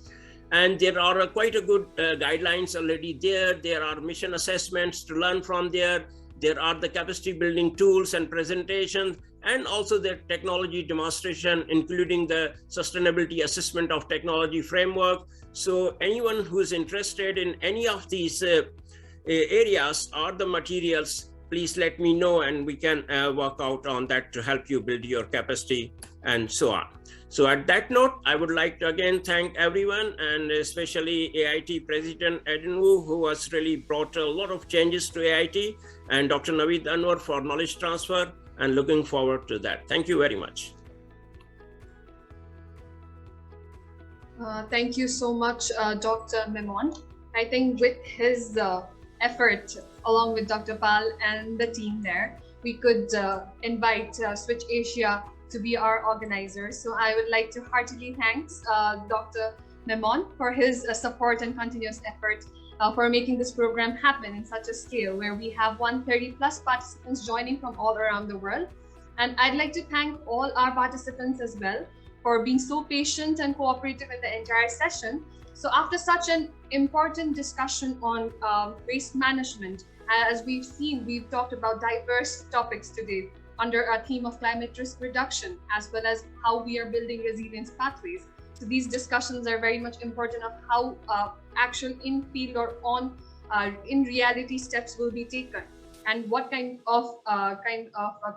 And there are quite a good guidelines already there. There are mission assessments to learn from there. There are the capacity building tools and presentations, and also the technology demonstration, including the sustainability assessment of technology framework. So anyone who is interested in any of these areas or the materials, please let me know, and we can work out on that to help you build your capacity and so on. So at that note, I would like to again thank everyone, and especially AIT President Edinwu, who has really brought a lot of changes to AIT, and Dr. Naveed Anwar for knowledge transfer, and looking forward to that. Thank you very much. Thank you so much, Dr. Memon. I think with his effort, along with Dr. Pal and the team there, we could invite Switch Asia to be our organizer. So I would like to heartily thank Dr. Memon for his support and continuous effort for making this program happen in such a scale, where we have 130 plus participants joining from all around the world. And I'd like to thank all our participants as well for being so patient and cooperative in the entire session. So after such an important discussion on waste management, as we've seen, we've talked about diverse topics today under a theme of climate risk reduction, as well as how we are building resilience pathways. So these discussions are very much important of how actual in-field or in reality steps will be taken, and what kind of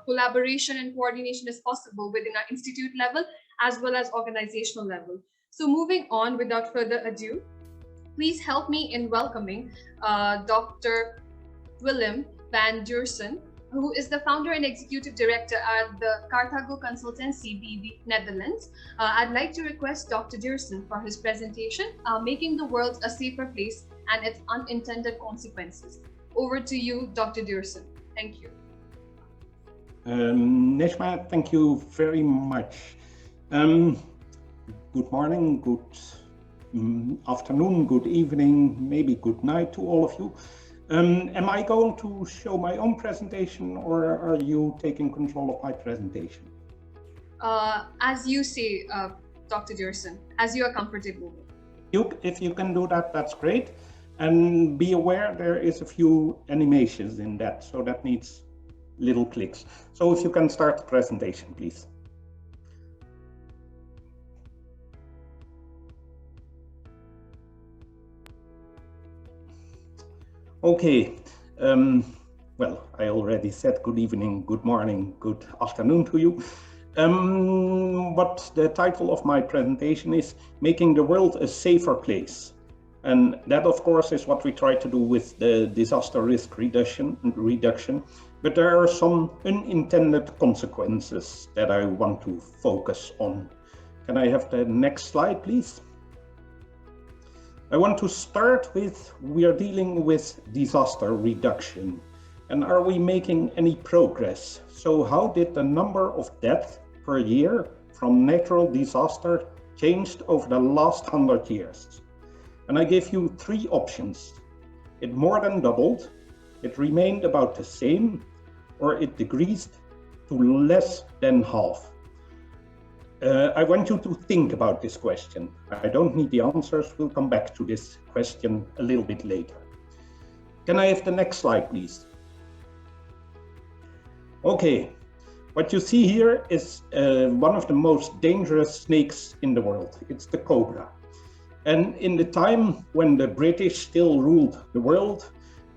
collaboration and coordination is possible within our institute level as well as organizational level. So moving on, without further ado, please help me in welcoming Dr. Willem van Deursen, who is the founder and executive director at the Carthago Consultancy BV, Netherlands. I'd like to request Dr. Deursen for his presentation, Making the World a Safer Place and Its Unintended Consequences. Over to you, Dr. Deursen. Thank you. Neshma, thank you very much. Good morning, good afternoon, good evening, maybe good night to all of you. Am I going to show my own presentation, or are you taking control of my presentation? As you say, Dr. Deursen, as you are comfortable with. If you can do that, that's great. And be aware there is a few animations in that, so that needs little clicks. So if you can start the presentation, please. Okay, well, I already said good evening, good morning, good afternoon to you. But the title of my presentation is Making the World a Safer Place. And that, of course, is what we try to do with the disaster risk reduction. But there are some unintended consequences that I want to focus on. Can I have the next slide, please? I want to start with, we are dealing with disaster reduction. And are we making any progress? So how did the number of deaths per year from natural disaster changed over the last 100 years? And I gave you three options. It more than doubled, it remained about the same, or it decreased to less than half. I want you to think about this question. I don't need the answers. We'll come back to this question a little bit later. Can I have the next slide, please? Okay, what you see here is one of the most dangerous snakes in the world. It's the cobra. And in the time when the British still ruled the world,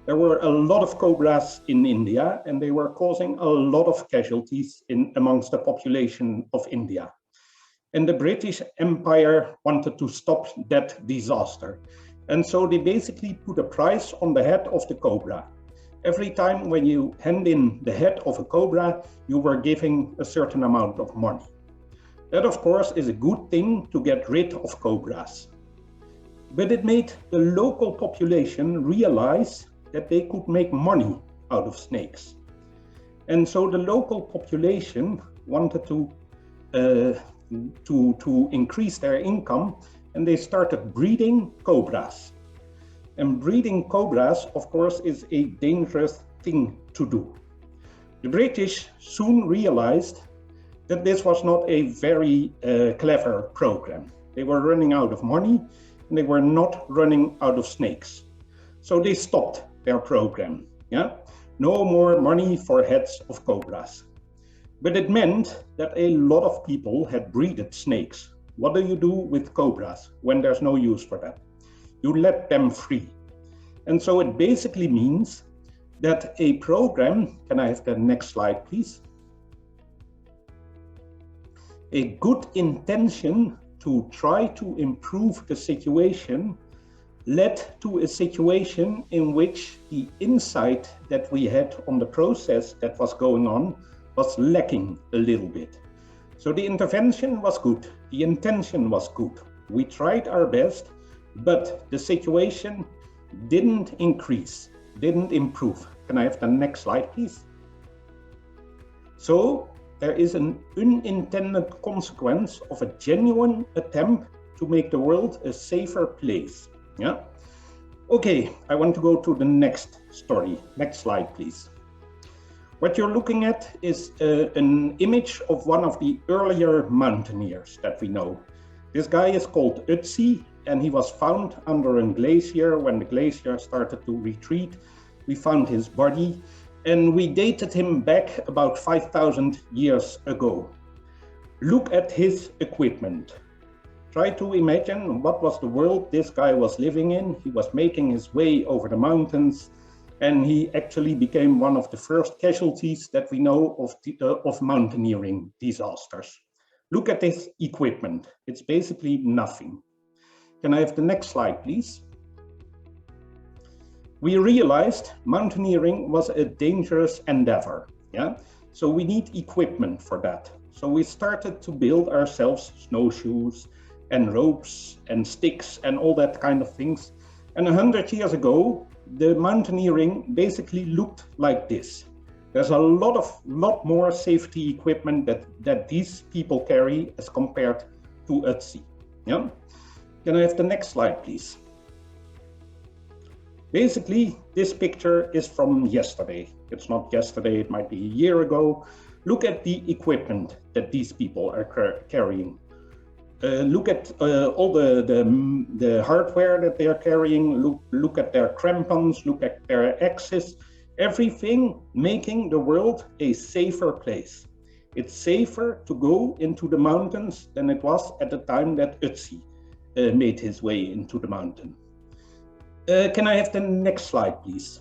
there were a lot of cobras in India, and they were causing a lot of casualties amongst the population of India. And the British Empire wanted to stop that disaster. And so they basically put a price on the head of the cobra. Every time when you hand in the head of a cobra, you were giving a certain amount of money. That, of course, is a good thing to get rid of cobras. But it made the local population realize that they could make money out of snakes. And so the local population wanted to increase their income, and they started breeding cobras. And breeding cobras, of course, is a dangerous thing to do. The British soon realized that this was not a very clever program. They were running out of money, and they were not running out of snakes. So they stopped their program. Yeah? No more money for heads of cobras. But it meant that a lot of people had breeded snakes. What do you do with cobras when there's no use for that? You let them free. And so it basically means that a program, can I have the next slide, please? A good intention to try to improve the situation led to a situation in which the insight that we had on the process that was going on was lacking a little bit. So the intervention was good, the intention was good. We tried our best, but the situation didn't increase, didn't improve. Can I have the next slide, please? So there is an unintended consequence of a genuine attempt to make the world a safer place. Yeah. Okay, I want to go to the next story. Next slide, please. What you're looking at is an image of one of the earlier mountaineers that we know. This guy is called Ötzi, and he was found under a glacier when the glacier started to retreat. We found his body, and we dated him back about 5,000 years ago. Look at his equipment. Try to imagine what was the world this guy was living in. He was making his way over the mountains, and he actually became one of the first casualties that we know of mountaineering disasters. Look at this equipment. It's basically nothing. Can I have the next slide, please? We realized mountaineering was a dangerous endeavor. Yeah? So we need equipment for that. So we started to build ourselves snowshoes and ropes and sticks and all that kind of things. And 100 years ago, the mountaineering basically looked like this. There's a lot more safety equipment that these people carry as compared to Ötzi. Yeah? Can I have the next slide, please? Basically, this picture is from yesterday. It's not yesterday, it might be a year ago. Look at the equipment that these people are carrying. Look at all the hardware that they are carrying. Look at their crampons, look at their axes. Everything making the world a safer place. It's safer to go into the mountains than it was at the time that Ötzi made his way into the mountain. Can I have the next slide, please?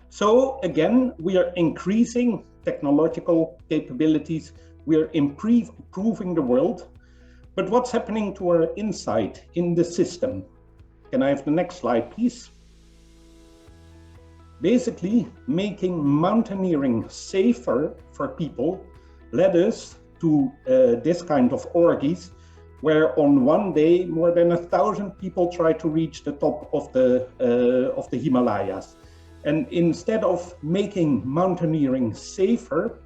So again, we are increasing technological capabilities. We are improving the world. But what's happening to our insight in the system? Can I have the next slide, please? Basically, making mountaineering safer for people led us to this kind of orgies, where on one day more than 1,000 people tried to reach the top of the Himalayas. And instead of making mountaineering safer,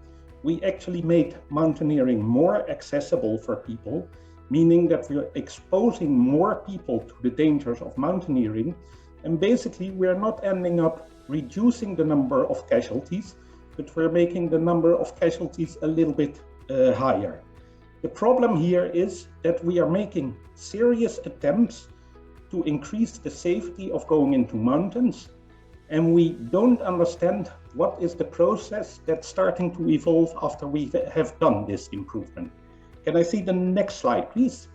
we actually made mountaineering more accessible for people, meaning that we're exposing more people to the dangers of mountaineering. And basically, we're not ending up reducing the number of casualties, but we're making the number of casualties a little bit higher. The problem here is that we are making serious attempts to increase the safety of going into mountains, and we don't understand what is the process that's starting to evolve after we have done this improvement. Can I see the next slide, please?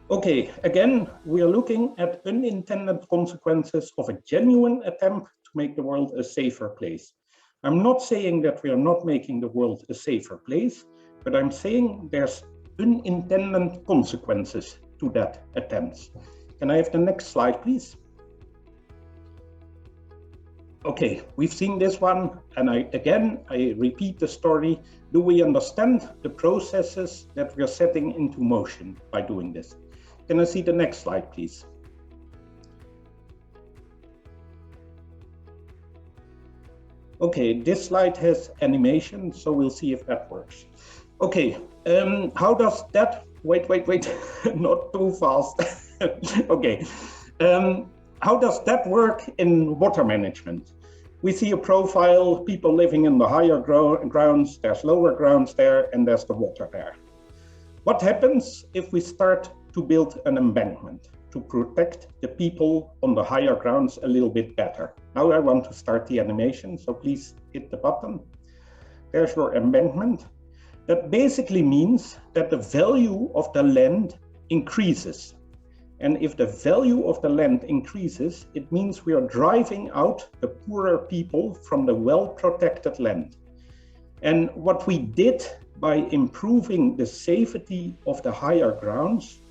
Okay, again, we are looking at unintended consequences of a genuine attempt to make the world a safer place. I'm not saying that we are not making the world a safer place, but I'm saying there's unintended consequences to that attempt. Can I have the next slide, please? Okay, we've seen this one, and I repeat the story. Do we understand the processes that we are setting into motion by doing this? Can I see the next slide, please? Okay, this slide has animation, so we'll see if that works. Okay, how does that, wait, not too fast. Okay, how does that work in water management? We see a profile, people living in the higher grounds, there's lower grounds there, and there's the water there. What happens if we start to build an embankment to protect the people on the higher grounds a little bit better? Now I want to start the animation, so please hit the button. There's your embankment. That basically means that the value of the land increases. And if the value of the land increases, it means we are driving out the poorer people from the well-protected land. And what we did by improving the safety of the higher grounds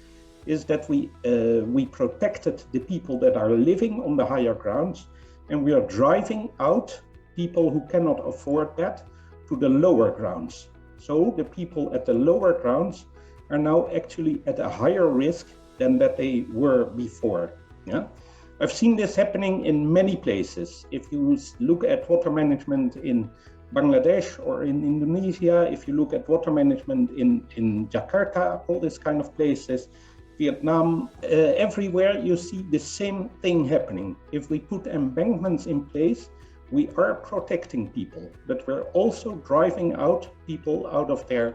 is that we protected the people that are living on the higher grounds, and we are driving out people who cannot afford that to the lower grounds. So the people at the lower grounds are now actually at a higher risk than that they were before. Yeah, I've seen this happening in many places. If you look at water management in Bangladesh or in Indonesia, if you look at water management in Jakarta, all these kind of places, Vietnam, everywhere you see the same thing happening. If we put embankments in place, we are protecting people, but we're also driving out people out of their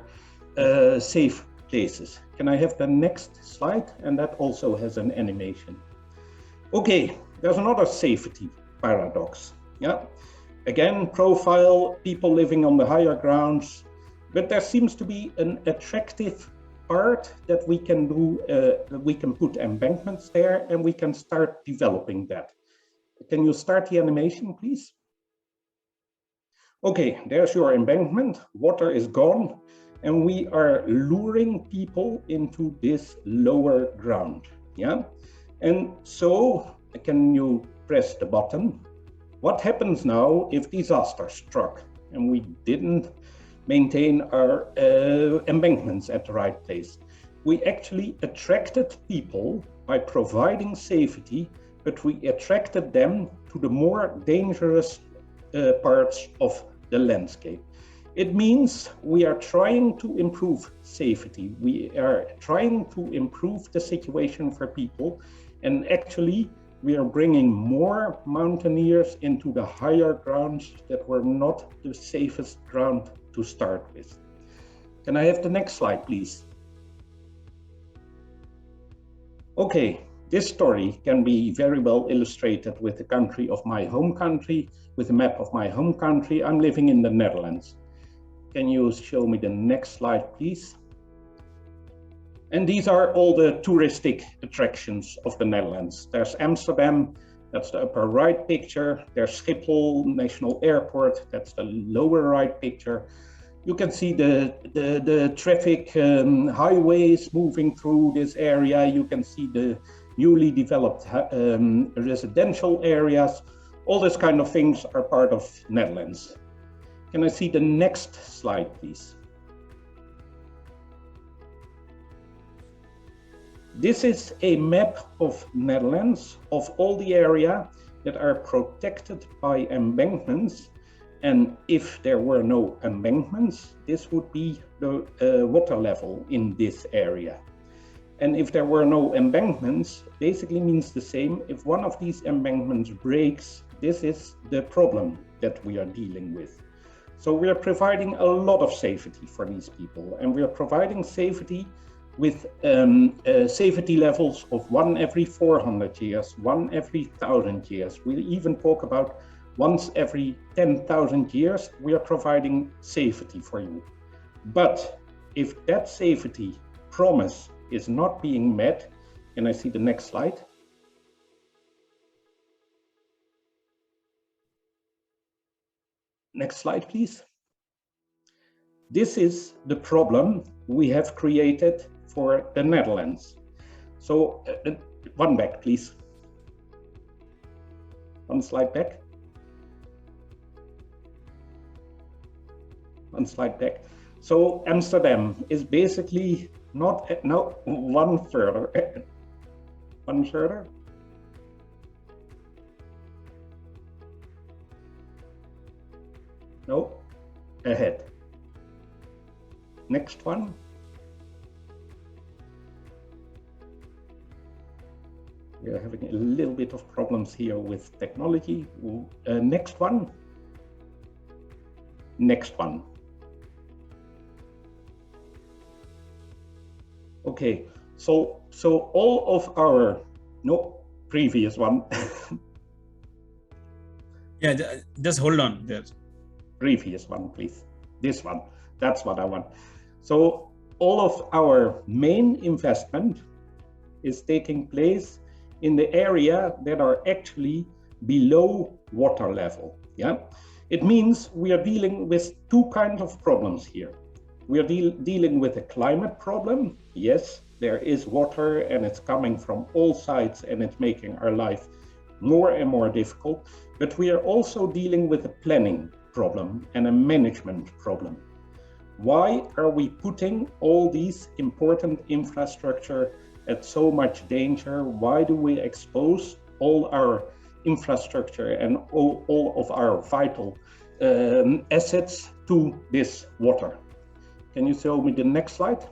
safe places. Can I have the next slide? And that also has an animation. Okay, there's another safety paradox. Yeah, again, profile, people living on the higher grounds, but there seems to be an attractive part that we can do. We can put embankments there and we can start developing that. Can you start the animation, please? Okay, there's your embankment, water is gone, and we are luring people into this lower ground, yeah? And so, can you press the button? What happens now if disaster struck and we didn't maintain our embankments at the right place? We actually attracted people by providing safety, but we attracted them to the more dangerous parts of the landscape. It means we are trying to improve safety. We are trying to improve the situation for people, and actually we are bringing more mountaineers into the higher grounds that were not the safest ground to start with. Can I have the next slide, please? Okay, this story can be very well illustrated with the country of my home country, with a map of my home country. I'm living in the Netherlands. Can you show me the next slide, please? And these are all the touristic attractions of the Netherlands. There's Amsterdam, that's the upper right picture. There's Schiphol National Airport, that's the lower right picture. You can see the traffic highways moving through this area. You can see the newly developed residential areas. All these kind of things are part of Netherlands. Can I see the next slide, please? This is a map of Netherlands, of all the area that are protected by embankments. And if there were no embankments, this would be the water level in this area. And if there were no embankments, basically means the same. If one of these embankments breaks, this is the problem that we are dealing with. So we are providing a lot of safety for these people, and we are providing safety with safety levels of 1 every 400 years, 1 every 1,000 years. We even talk about once every 10,000 years, we are providing safety for you. But if that safety promise is not being met, can I see the next slide? Next slide, please. This is the problem we have created for the Netherlands. So one back, please. One slide back. One slide back. So Amsterdam is basically Not, no, one further. One further. No, ahead. Next one. We are having a little bit of problems here with technology. Next one. Next one. Okay, so all of our, no, previous one. Yeah, just hold on there. Previous one, please. This one, that's what I want. So all of our main investment is taking place in the area that are actually below water level. Yeah, it means we are dealing with two kinds of problems here. We are dealing with a climate problem. Yes, there is water and it's coming from all sides and it's making our life more and more difficult. But we are also dealing with a planning problem and a management problem. Why are we putting all these important infrastructure at so much danger? Why do we expose all our infrastructure and all of our vital assets to this water? Can you show me the next slide?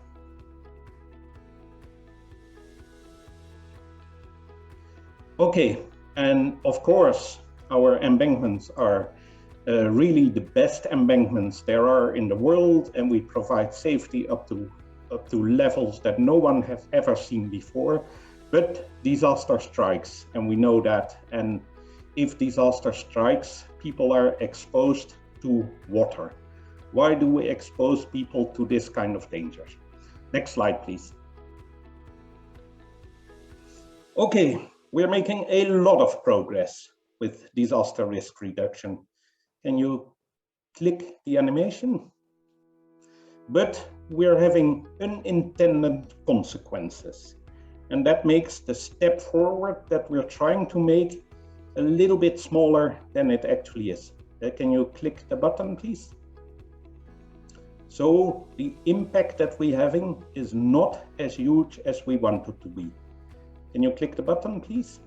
Okay, and of course, our embankments are really the best embankments there are in the world, and we provide safety up to levels that no one has ever seen before. But disaster strikes, and we know that. And if disaster strikes, people are exposed to water. Why do we expose people to this kind of dangers? Next slide, please. Okay, we're making a lot of progress with disaster risk reduction. Can you click the animation? But we're having unintended consequences. And that makes the step forward that we're trying to make a little bit smaller than it actually is. Can you click the button, please? So the impact that we're having is not as huge as we want it to be. Can you click the button, please?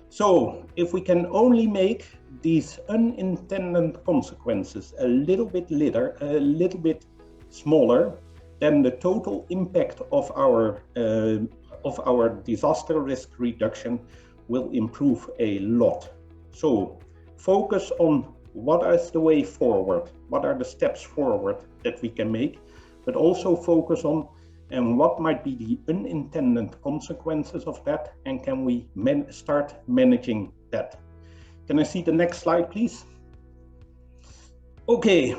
So if we can only make these unintended consequences a little bit smaller, then the total impact of our disaster risk reduction will improve a lot. So focus on what is the way forward, what are the steps forward that we can make, but also focus on and what might be the unintended consequences of that, and can we start managing that. Can I see the next slide, please? Okay,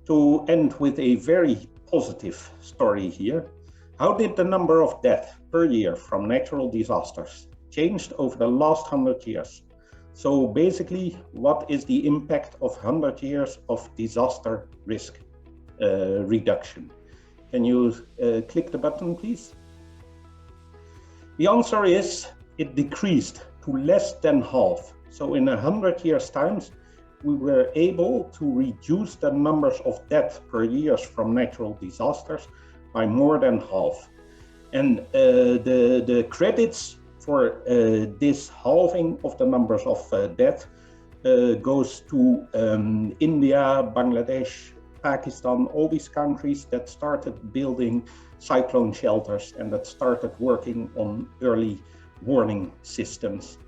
to end with a very positive story here. How did the number of deaths per year from natural disasters changed over the last 100 years? So basically, what is the impact of 100 years of disaster risk reduction? Can you click the button, please? The answer is it decreased to less than half. So in 100 years' time, we were able to reduce the numbers of deaths per year from natural disasters by more than half. And the credits for this halving of the numbers of deaths goes to India, Bangladesh, Pakistan, all these countries that started building cyclone shelters and that started working on early warning systems.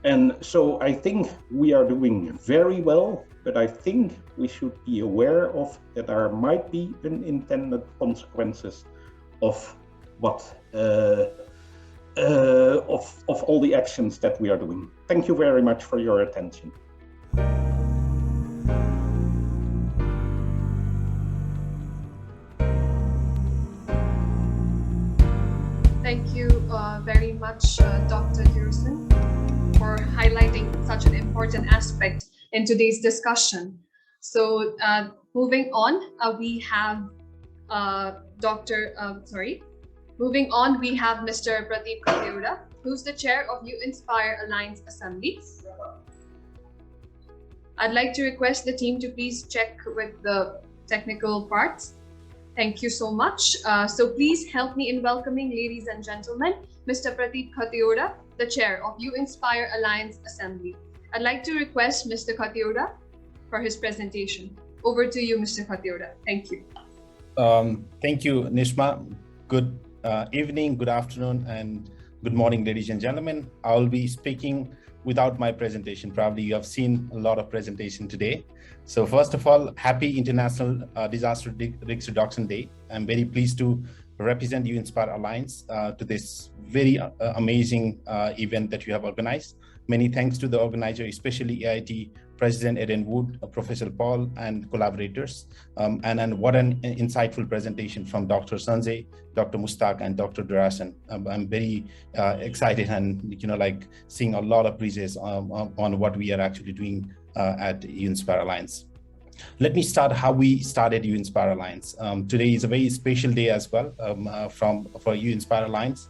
And so I think we are doing very well, but I think we should be aware of that there might be unintended consequences of what of all the actions that we are doing. Thank you very much for your attention. Thank you very much, Dr. Harrison, for highlighting such an important aspect in today's discussion. So moving on, we have Mr. Pradeep Kateura, who's the chair of You Inspire Alliance Assembly. I'd like to request the team to please check with the technical parts. Thank you so much. So please help me in welcoming, ladies and gentlemen, Mr. Pradeep Khatioda, the chair of You Inspire Alliance Assembly. I'd like to request Mr. Khatioda for his presentation. Over to you, Mr. Khatioda. Thank you. Thank you, Nishma. Good evening, good afternoon, and good morning, ladies and gentlemen. I'll be speaking without my presentation. Probably you have seen a lot of presentation today. So first of all, happy International Disaster Risk Reduction Day. I'm very pleased to represent You Inspire Alliance to this very amazing event that you have organized. Many thanks to the organizer, especially AIT President Eden Wood, Professor Paul, and collaborators. And what an insightful presentation from Dr. Sanjay, Dr. Mustaq, and Dr. Durasan. I'm very excited and seeing a lot of praises on what we are actually doing at You Inspire Alliance. Let me start how we started You Inspire Alliance. Today is a very special day as well for You Inspire Alliance.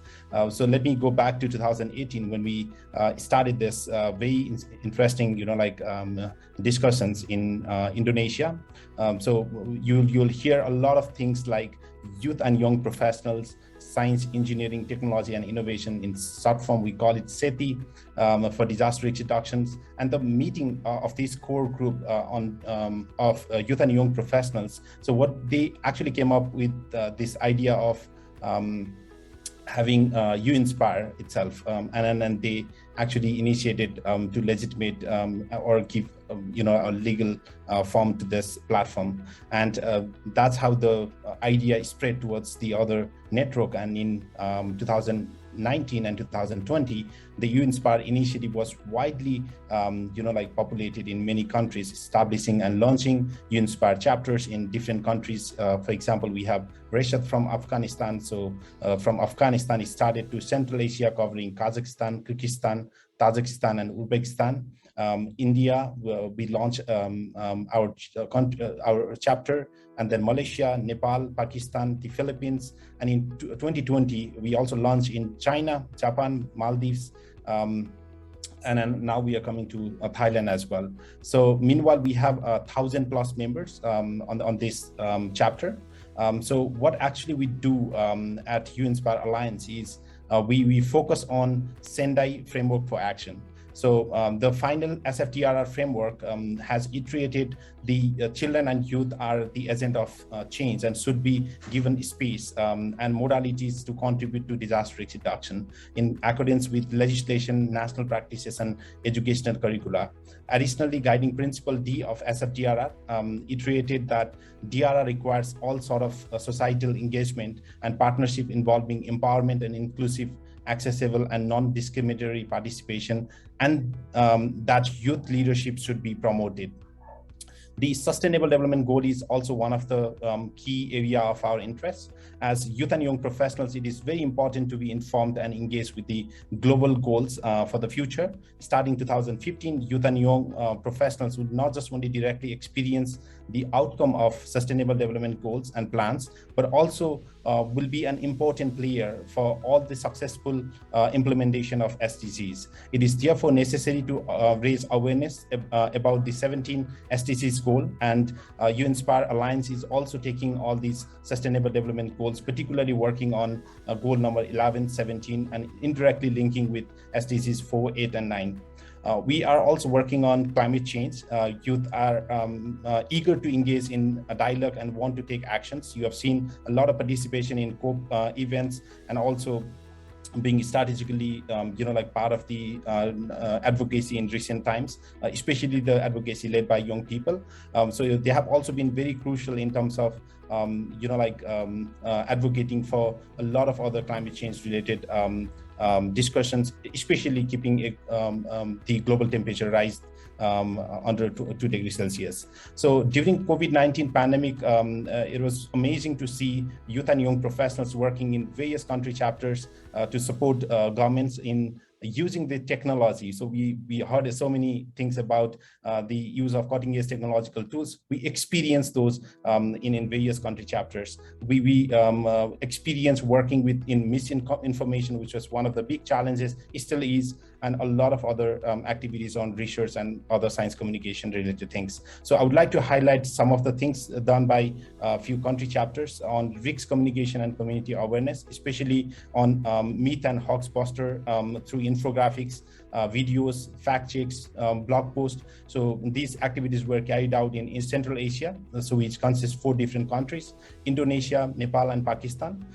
So let me go back to 2018 when we started this very interesting, discussions in Indonesia. So you'll hear a lot of things like youth and young professionals, science, engineering, technology, and innovation. In short form, we call it SETI for disaster risk reductions. And the meeting of this core group of youth and young professionals. So what they actually came up with this idea of having You Inspire itself, and then they actually initiated to legitimate or give a legal form to this platform, and that's how the idea spread towards the other network. And in 2019 and 2020, the You Inspire initiative was widely populated in many countries, establishing and launching You Inspire chapters in different countries. For example, we have Rashad from Afghanistan. So from Afghanistan, it started to Central Asia, covering Kazakhstan, Kyrgyzstan, Tajikistan, and Uzbekistan. India, we launched our chapter, and then Malaysia, Nepal, Pakistan, the Philippines, and in 2020 we also launched in China, Japan, Maldives, and then now we are coming to Thailand as well. So meanwhile, we have 1,000+ members on this chapter. So what actually we do at You Inspire Alliance is we focus on Sendai framework for action. So the final SFDRR framework has iterated the children and youth are the agent of change and should be given space and modalities to contribute to disaster risk reduction in accordance with legislation, national practices, and educational curricula. Additionally, guiding principle D of SFDRR iterated that DRR requires all sort of societal engagement and partnership involving empowerment and inclusive, accessible, and non-discriminatory participation, and that youth leadership should be promoted. The Sustainable Development Goal is also one of the key area of our interest. As youth and young professionals, it is very important to be informed and engaged with the global goals for the future. Starting 2015, youth and young professionals will not just only directly experience the outcome of Sustainable Development Goals and plans, but also will be an important player for all the successful implementation of SDGs. It is therefore necessary to raise awareness about the 17 SDGs goal, and You Inspire Alliance is also taking all these Sustainable Development Goals, particularly working on goal number 11, 17, and indirectly linking with SDGs 4, 8, and 9. We are also working on climate change. Youth are eager to engage in a dialogue and want to take actions. You have seen a lot of participation in COP events, and also being strategically, part of the advocacy in recent times, especially the advocacy led by young people. So they have also been very crucial in terms of, advocating for a lot of other climate change related discussions, especially keeping the global temperature rise under 2 degrees Celsius. So during COVID-19 pandemic, it was amazing to see youth and young professionals working in various country chapters to support governments in using the technology. So we heard so many things about the use of cutting-edge technological tools. We experienced those in various country chapters. We experienced working with in misinformation, which was one of the big challenges. It still is, and a lot of other activities on research and other science communication related things. So I would like to highlight some of the things done by a few country chapters on risk communication and community awareness, especially on myth and hoax poster through infographics, videos, fact checks, blog posts. So these activities were carried out in Central Asia, so which consists 4 different countries: Indonesia, Nepal, and Pakistan.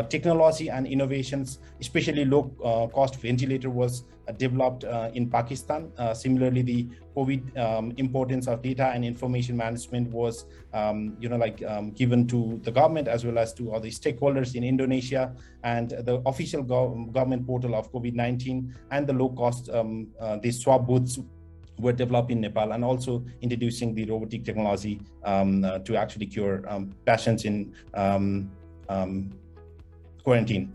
Technology and innovations, especially low-cost ventilator was developed in Pakistan. Similarly, the COVID importance of data and information management was, given to the government as well as to all the stakeholders in Indonesia, and the official government portal of COVID-19 and the low-cost the swab booths were developed in Nepal, and also introducing the robotic technology to actually cure patients in quarantine.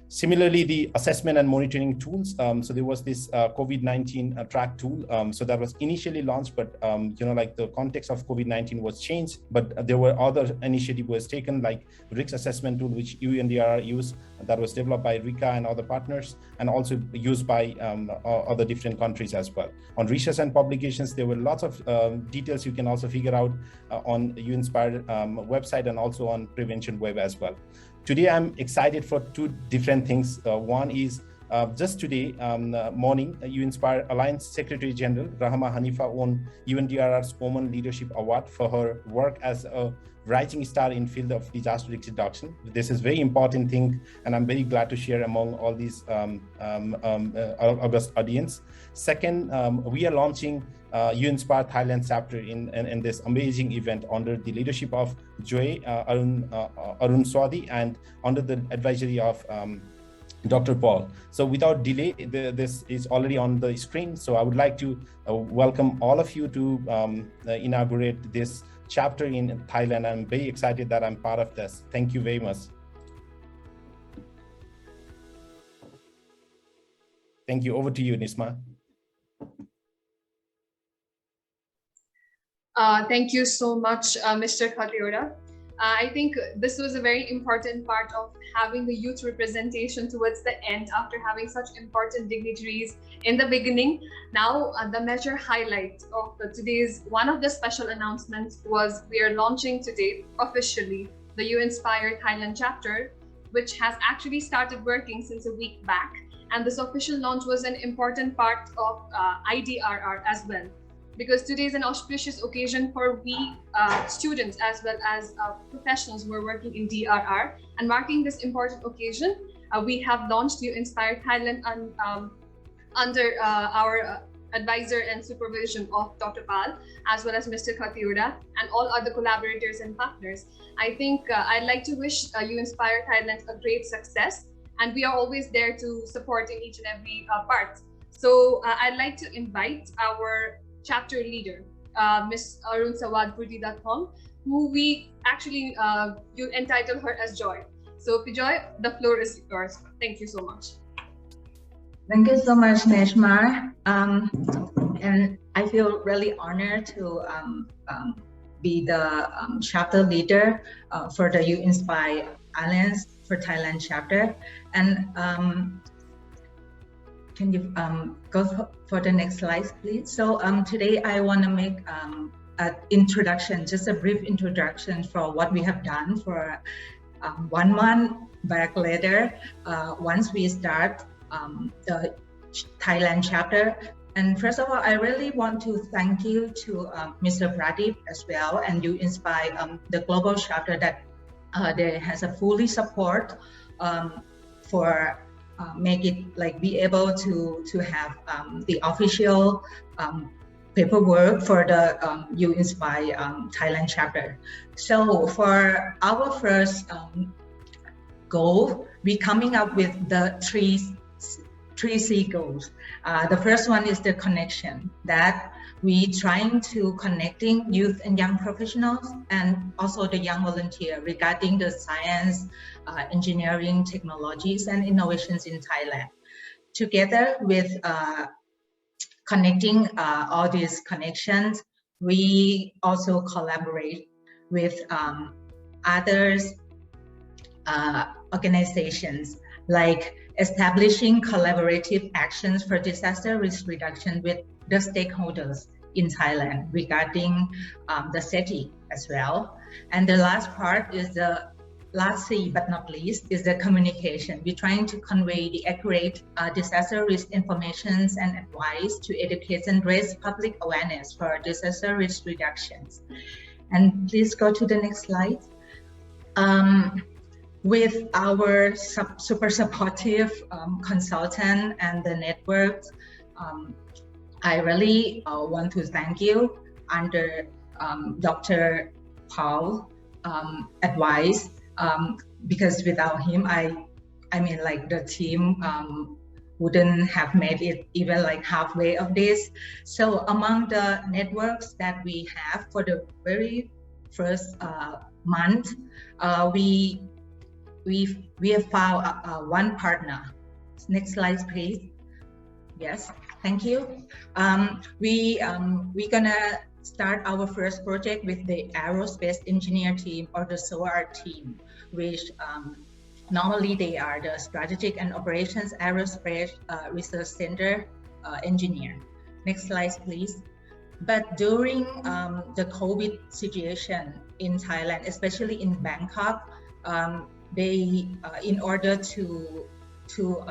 Similarly, the assessment and monitoring tools. So there was this COVID-19 track tool. So that was initially launched, but the context of COVID-19 was changed. But there were other initiatives was taken, like risk assessment tool, which UNDRR used, that was developed by RICA and other partners, and also used by other different countries as well. On research and publications, there were lots of details you can also figure out on UInspire website and also on Prevention Web as well. Today, I'm excited for 2 different things. One is just today morning, UInspire Alliance Secretary General Rahma Hanifa won UNDRR's Women Leadership Award for her work as a rising star in field of disaster risk reduction. This is very important thing, and I'm very glad to share among all these August audience. Second, we are launching UInspire Thailand chapter in this amazing event under the leadership of Joy Arun Swadi and under the advisory of Dr. Paul. So without delay, this is already on the screen. So I would like to welcome all of you to inaugurate this chapter in Thailand. I'm very excited that I'm part of this. Thank you very much. Thank you. Over to you, Nisma. Thank you so much, Mr. Khatioda. I think this was a very important part of having the youth representation towards the end, after having such important dignitaries in the beginning. Now, the major highlight of today's one of the special announcements was we are launching today officially the UInspire Thailand chapter, which has actually started working since a week back. And this official launch was an important part of IDRR as well, because today is an auspicious occasion for we students as well as professionals who are working in DRR. And marking this important occasion, we have launched UInspire Thailand under our advisor and supervision of Dr. Pal, as well as Mr. Khatioda and all other collaborators and partners. I think I'd like to wish UInspire Thailand a great success, and we are always there to support in each and every part. So I'd like to invite our chapter leader, Ms. Arun Sawadpurti.com, who we actually you entitle her as Joy. So Joy, the floor is yours. Thank you so much. Thank you so much, Neshma. And I feel really honored to be the chapter leader for the UInspire Alliance for Thailand chapter. And can you go for the next slide, please? So today I want to make an introduction, just a brief introduction for what we have done for 1 month back later, once we start the Thailand chapter. And first of all, I really want to thank you to Mr. Pradeep as well, and UInspire, the global chapter that there has a fully support for make it like be able to have the official paperwork for the UInspire Thailand chapter. So for our first goal, we coming up with the three C goals. The first one is the connection, that we trying to connecting youth and young professionals and also the young volunteer regarding the science, engineering, technologies and innovations in Thailand. Together with connecting all these connections, we also collaborate with others organizations like establishing collaborative actions for disaster risk reduction with the stakeholders in Thailand regarding the SETI as well. And the last part is the last C but not least is the communication. We're trying to convey the accurate disaster risk information and advice to educate and raise public awareness for disaster risk reductions. And please go to the next slide. With our super supportive consultant and the network, I really want to thank you under Dr. Paul advice, because without him, I mean, like the team wouldn't have made it even like halfway of this. So among the networks that we have for the very first month, we have found one partner. Next slide, please. Yes, thank you. We're gonna start our first project with the aerospace engineer team or the SOAR team, which normally they are the strategic and operations aerospace research center engineer. Next slide, please. But during the COVID situation in Thailand, especially in Bangkok, they, in order to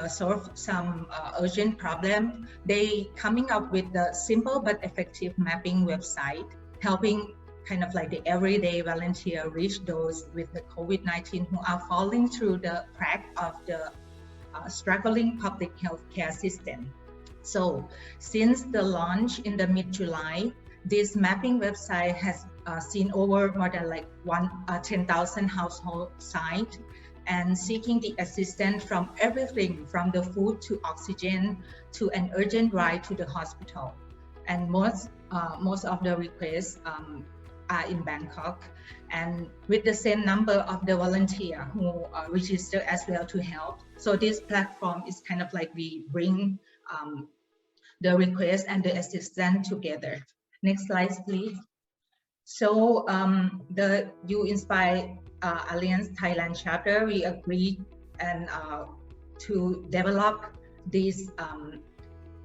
solve some urgent problem, they coming up with the simple but effective mapping website, helping kind of like the everyday volunteer reach those with the COVID-19 who are falling through the crack of the struggling public healthcare system. So since the launch in the mid-July, this mapping website has seen over more than like 10,000 household sites and seeking the assistance from everything from the food to oxygen to an urgent ride to the hospital. And most of the requests are in Bangkok, and with the same number of the volunteer who register as well to help. So this platform is kind of like we bring the request and the assistance together. Next slide, please. So the You Inspire Alliance Thailand chapter, we agreed and to develop this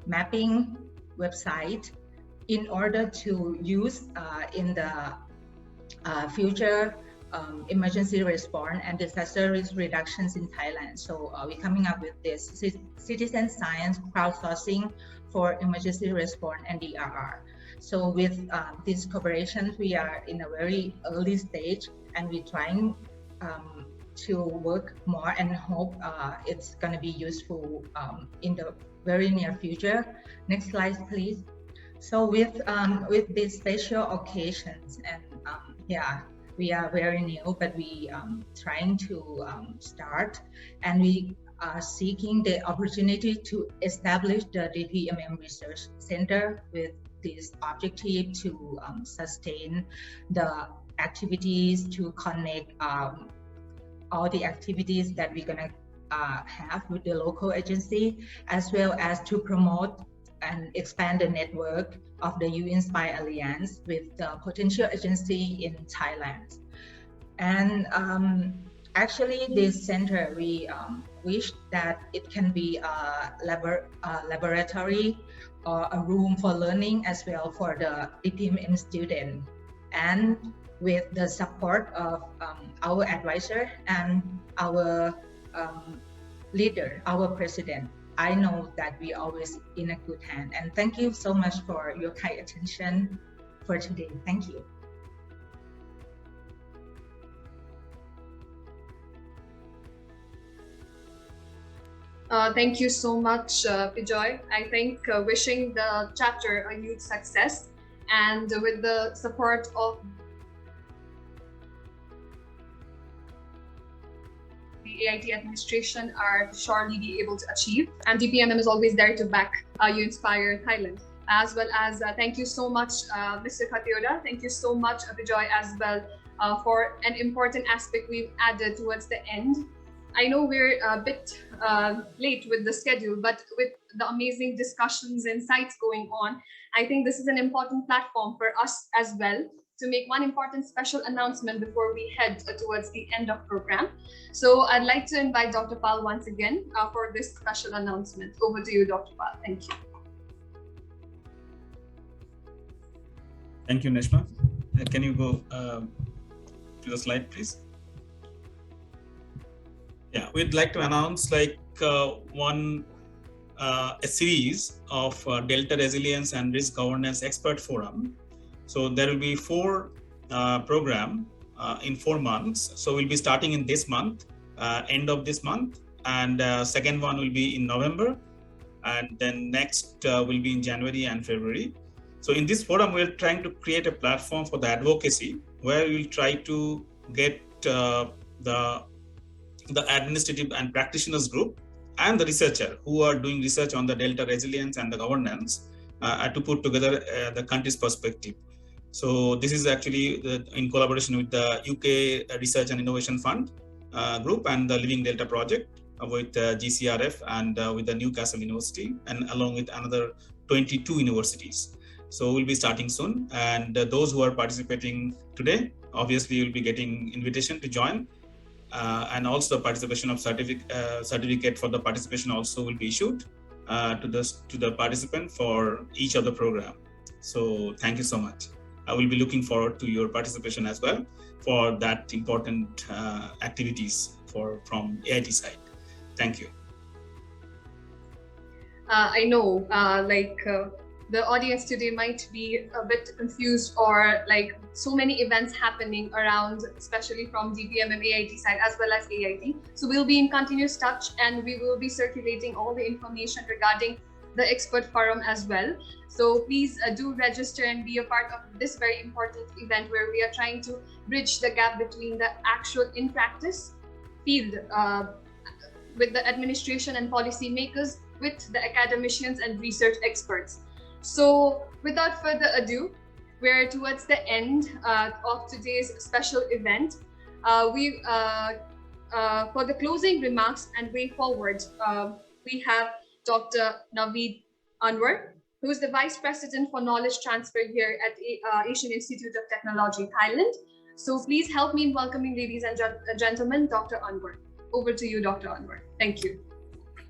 mapping website in order to use in the future emergency response and disaster risk reductions in Thailand. So we're coming up with this citizen science crowdsourcing for emergency response and DRR. So with this cooperation, we are in a very early stage, and we're trying to work more and hope it's going to be useful in the very near future. Next slide, please. So with these special occasions, and yeah, we are very new, but we trying to start, and we are seeking the opportunity to establish the DPMM Research Center with this objective to sustain the activities, to connect all the activities that we're gonna have with the local agency, as well as to promote and expand the network of the You Inspire Alliance with the potential agency in Thailand. And actually this center, we wish that it can be a laboratory or a room for learning as well for the DPMM student. And with the support of our advisor and our leader, our president, I know that we are always in a good hand. And thank you so much for your kind attention for today. Thank you. Thank you so much, Pijoy. I think wishing the chapter a huge success, and with the support of the AIT administration are surely be able to achieve. And DPMM is always there to back You Inspire Thailand. As well as thank you so much, Mr. Khatioda. Thank you so much, Pijoy, as well for an important aspect we've added towards the end. I know we're a bit late with the schedule, but with the amazing discussions and insights going on, I think this is an important platform for us as well to make one important special announcement before we head towards the end of program. So I'd like to invite Dr. Pal once again for this special announcement. Over to you, Dr. Pal. Thank you. Thank you, Neshma. Can you go to the slide, please? Yeah, we'd like to announce a series of Delta Resilience and Risk Governance Expert Forum. So there will be 4 program in 4 months. So we'll be starting in this month, end of this month, and second one will be in November, and then next will be in January and February. So in this forum, we're trying to create a platform for the advocacy, where we'll try to get the administrative and practitioners group and the researcher who are doing research on the Delta resilience and the governance to put together the country's perspective. So this is actually in collaboration with the UK Research and Innovation Fund group and the Living Delta project with GCRF and with the Newcastle University, and along with another 22 universities. So we'll be starting soon, and those who are participating today, obviously you'll be getting invitation to join, and also the participation of certificate for the participation also will be issued to the participant for each of the program. So thank you so much. I will be looking forward to your participation as well for that important activities from AIT side. Thank you. I know the audience today might be a bit confused, or so many events happening around, especially from DPM and AIT side as well as AIT. So we'll be in continuous touch, and we will be circulating all the information regarding the expert forum as well. So please do register and be a part of this very important event, where we are trying to bridge the gap between the actual in practice field with the administration and policy makers, with the academicians and research experts. So without further ado, we're towards the end of today's special event. For the closing remarks and way forward, we have Dr. Naveed Anwar, who is the Vice President for Knowledge Transfer here at Asian Institute of Technology, Thailand. So please help me in welcoming, ladies and gentlemen, Dr. Anwar. Over to you, Dr. Anwar. Thank you.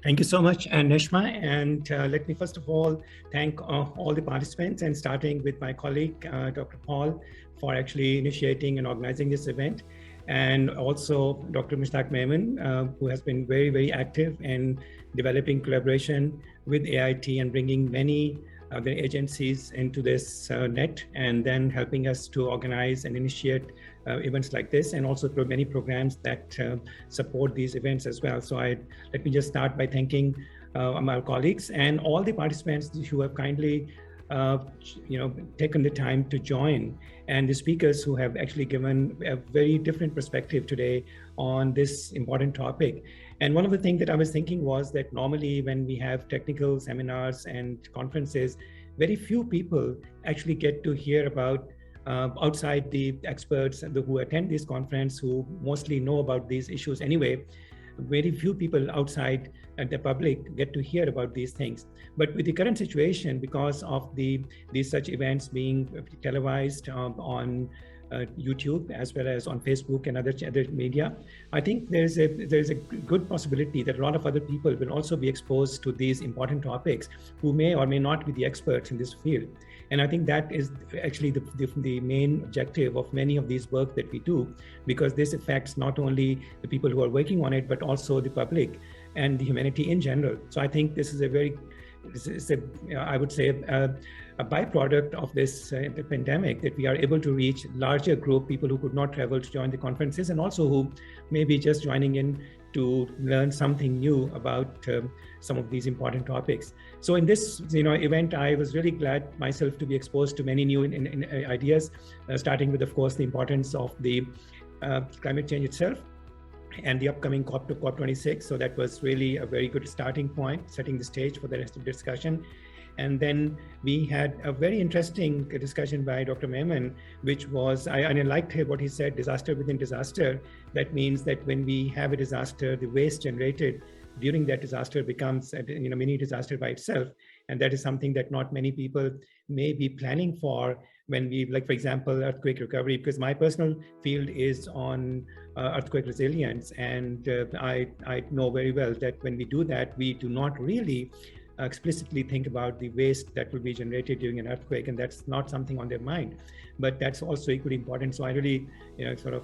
Thank you so much, Neshma. And let me first of all thank all the participants, and starting with my colleague, Dr. Paul, for actually initiating and organizing this event. And also Dr. Mushtaq Maimun, who has been very, very active in developing collaboration with AIT and bringing many the agencies into this net, and then helping us to organize and initiate events like this, and also many programs that support these events as well. So let me just start by thanking our colleagues and all the participants who have kindly taken the time to join, and the speakers who have actually given a very different perspective today on this important topic. And one of the things that I was thinking was that normally when we have technical seminars and conferences, very few people actually get to hear about outside the experts who attend this conference, who mostly know about these issues anyway. Very few people outside the public get to hear about these things. But with the current situation, because of these such events being televised on YouTube as well as on Facebook and other media, I think there's a good possibility that a lot of other people will also be exposed to these important topics, who may or may not be the experts in this field. And I think that is actually the main objective of many of these work that we do, because this affects not only the people who are working on it, but also the public and the humanity in general. So I think this is I would say a byproduct of this the pandemic, that we are able to reach larger group, people who could not travel to join the conferences, and also who may be just joining in to learn something new about some of these important topics. So in this event, I was really glad myself to be exposed to many new ideas, starting with, of course, the importance of the climate change itself and the upcoming COP26. So that was really a very good starting point, setting the stage for the rest of the discussion. And then we had a very interesting discussion by Dr. Maimun, which was, I liked what he said, disaster within disaster. That means that when we have a disaster, the waste generated during that disaster becomes a mini disaster by itself. And that is something that not many people may be planning for, when we, like, for example, earthquake recovery, because my personal field is on earthquake resilience. And I know very well that when we do that, we do not really explicitly think about the waste that will be generated during an earthquake, and that's not something on their mind. But that's also equally important. So I really, sort of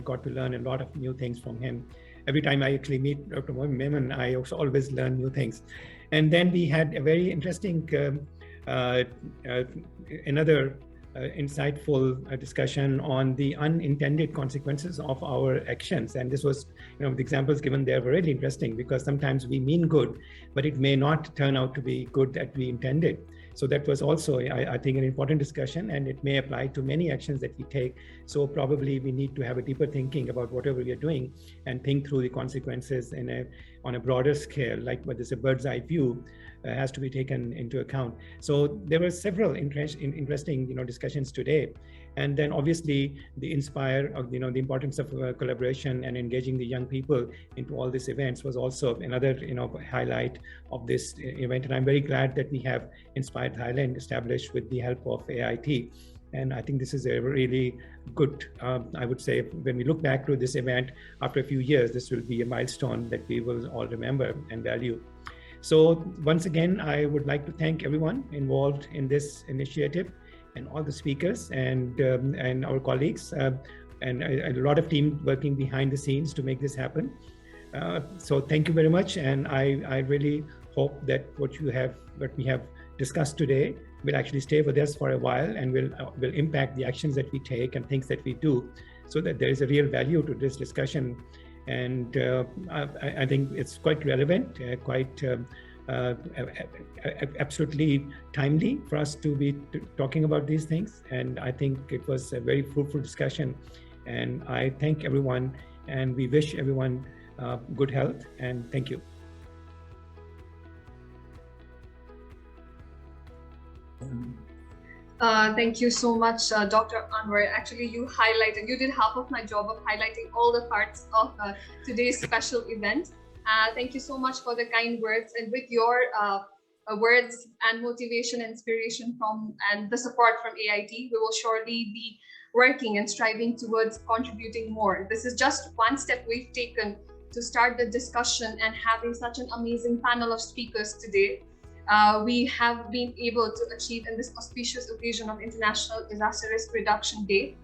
got to learn a lot of new things from him. Every time I actually meet Dr. Memon, I also always learn new things. And then we had a very interesting, another insightful discussion on the unintended consequences of our actions. And this was, the examples given there were really interesting, because sometimes we mean good, but it may not turn out to be good that we intended. So that was also, I think, an important discussion, and it may apply to many actions that we take. So probably we need to have a deeper thinking about whatever we are doing and think through the consequences on a broader scale, like what is a bird's eye view has to be taken into account. So there were several interesting, discussions today. And then obviously the inspire of, the importance of collaboration and engaging the young people into all these events was also another, highlight of this event. And I'm very glad that we have Inspired Thailand established with the help of AIT. And I think this is a really good, I would say, when we look back to this event after a few years, this will be a milestone that we will all remember and value. So once again, I would like to thank everyone involved in this initiative, and all the speakers and our colleagues, and a lot of team working behind the scenes to make this happen. So thank you very much, and I really hope that what we have discussed today will actually stay with us for a while, and will impact the actions that we take and things that we do, so that there is a real value to this discussion. And I think it's quite relevant, quite absolutely timely for us to be talking about these things. And I think it was a very fruitful discussion. And I thank everyone, and we wish everyone good health, and thank you. Thank you so much, Dr. Anwar. Actually, you did half of my job of highlighting all the parts of today's special event. Thank you so much for the kind words, and with your words and motivation and inspiration and the support from AIT, we will surely be working and striving towards contributing more. This is just one step we've taken to start the discussion and having such an amazing panel of speakers today. We have been able to achieve in this auspicious occasion of International Disaster Risk Reduction Day.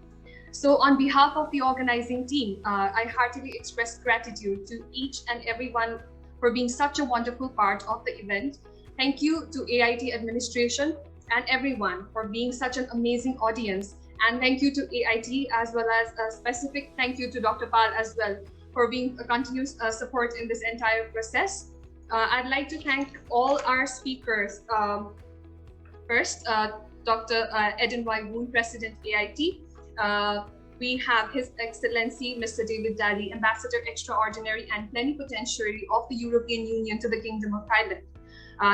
So on behalf of the organizing team, I heartily express gratitude to each and everyone for being such a wonderful part of the event. Thank you to AIT administration and everyone for being such an amazing audience. And thank you to AIT, as well as a specific thank you to Dr. Pal as well for being a continuous support in this entire process. I'd like to thank all our speakers. First, Dr. Edin Y. Woon, President AIT. We have His Excellency Mr. David Daly, Ambassador Extraordinary and Plenipotentiary of the European Union to the Kingdom of Thailand.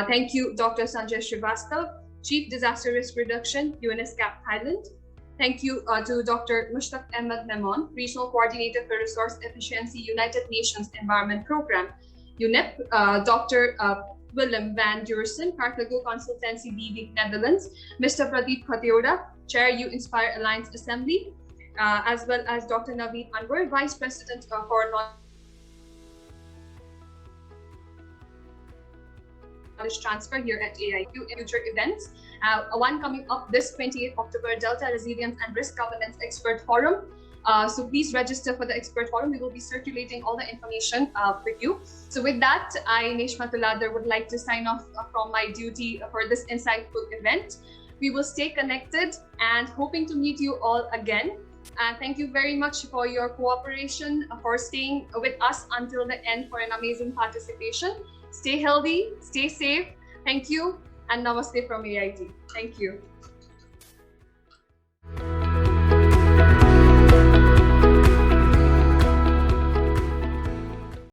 Thank you, Dr. Sanjay Srivastav, Chief Disaster Risk Reduction, UNESCAP Thailand. Thank you to Dr. Mushtaq Ahmed Memon, Regional Coordinator for Resource Efficiency, United Nations Environment Program, UNEP, Dr. Willem van Duursen, Carthago Consultancy BV, Netherlands, Mr. Pradeep Khatioda, Chair U Inspire Alliance Assembly, as well as Dr. Naveed Anwar, Vice President for Knowledge Transfer here at AIQ. Future events, one coming up this 28th October, Delta Resilience and Risk Governance Expert Forum. So please register for the expert forum. We will be circulating all the information with you. So with that, I, Neshma Tuladar, would like to sign off from my duty for this insightful event. We will stay connected and hoping to meet you all again. And thank you very much for your cooperation, for staying with us until the end for an amazing participation. Stay healthy, stay safe. Thank you, and namaste from AIT. Thank you.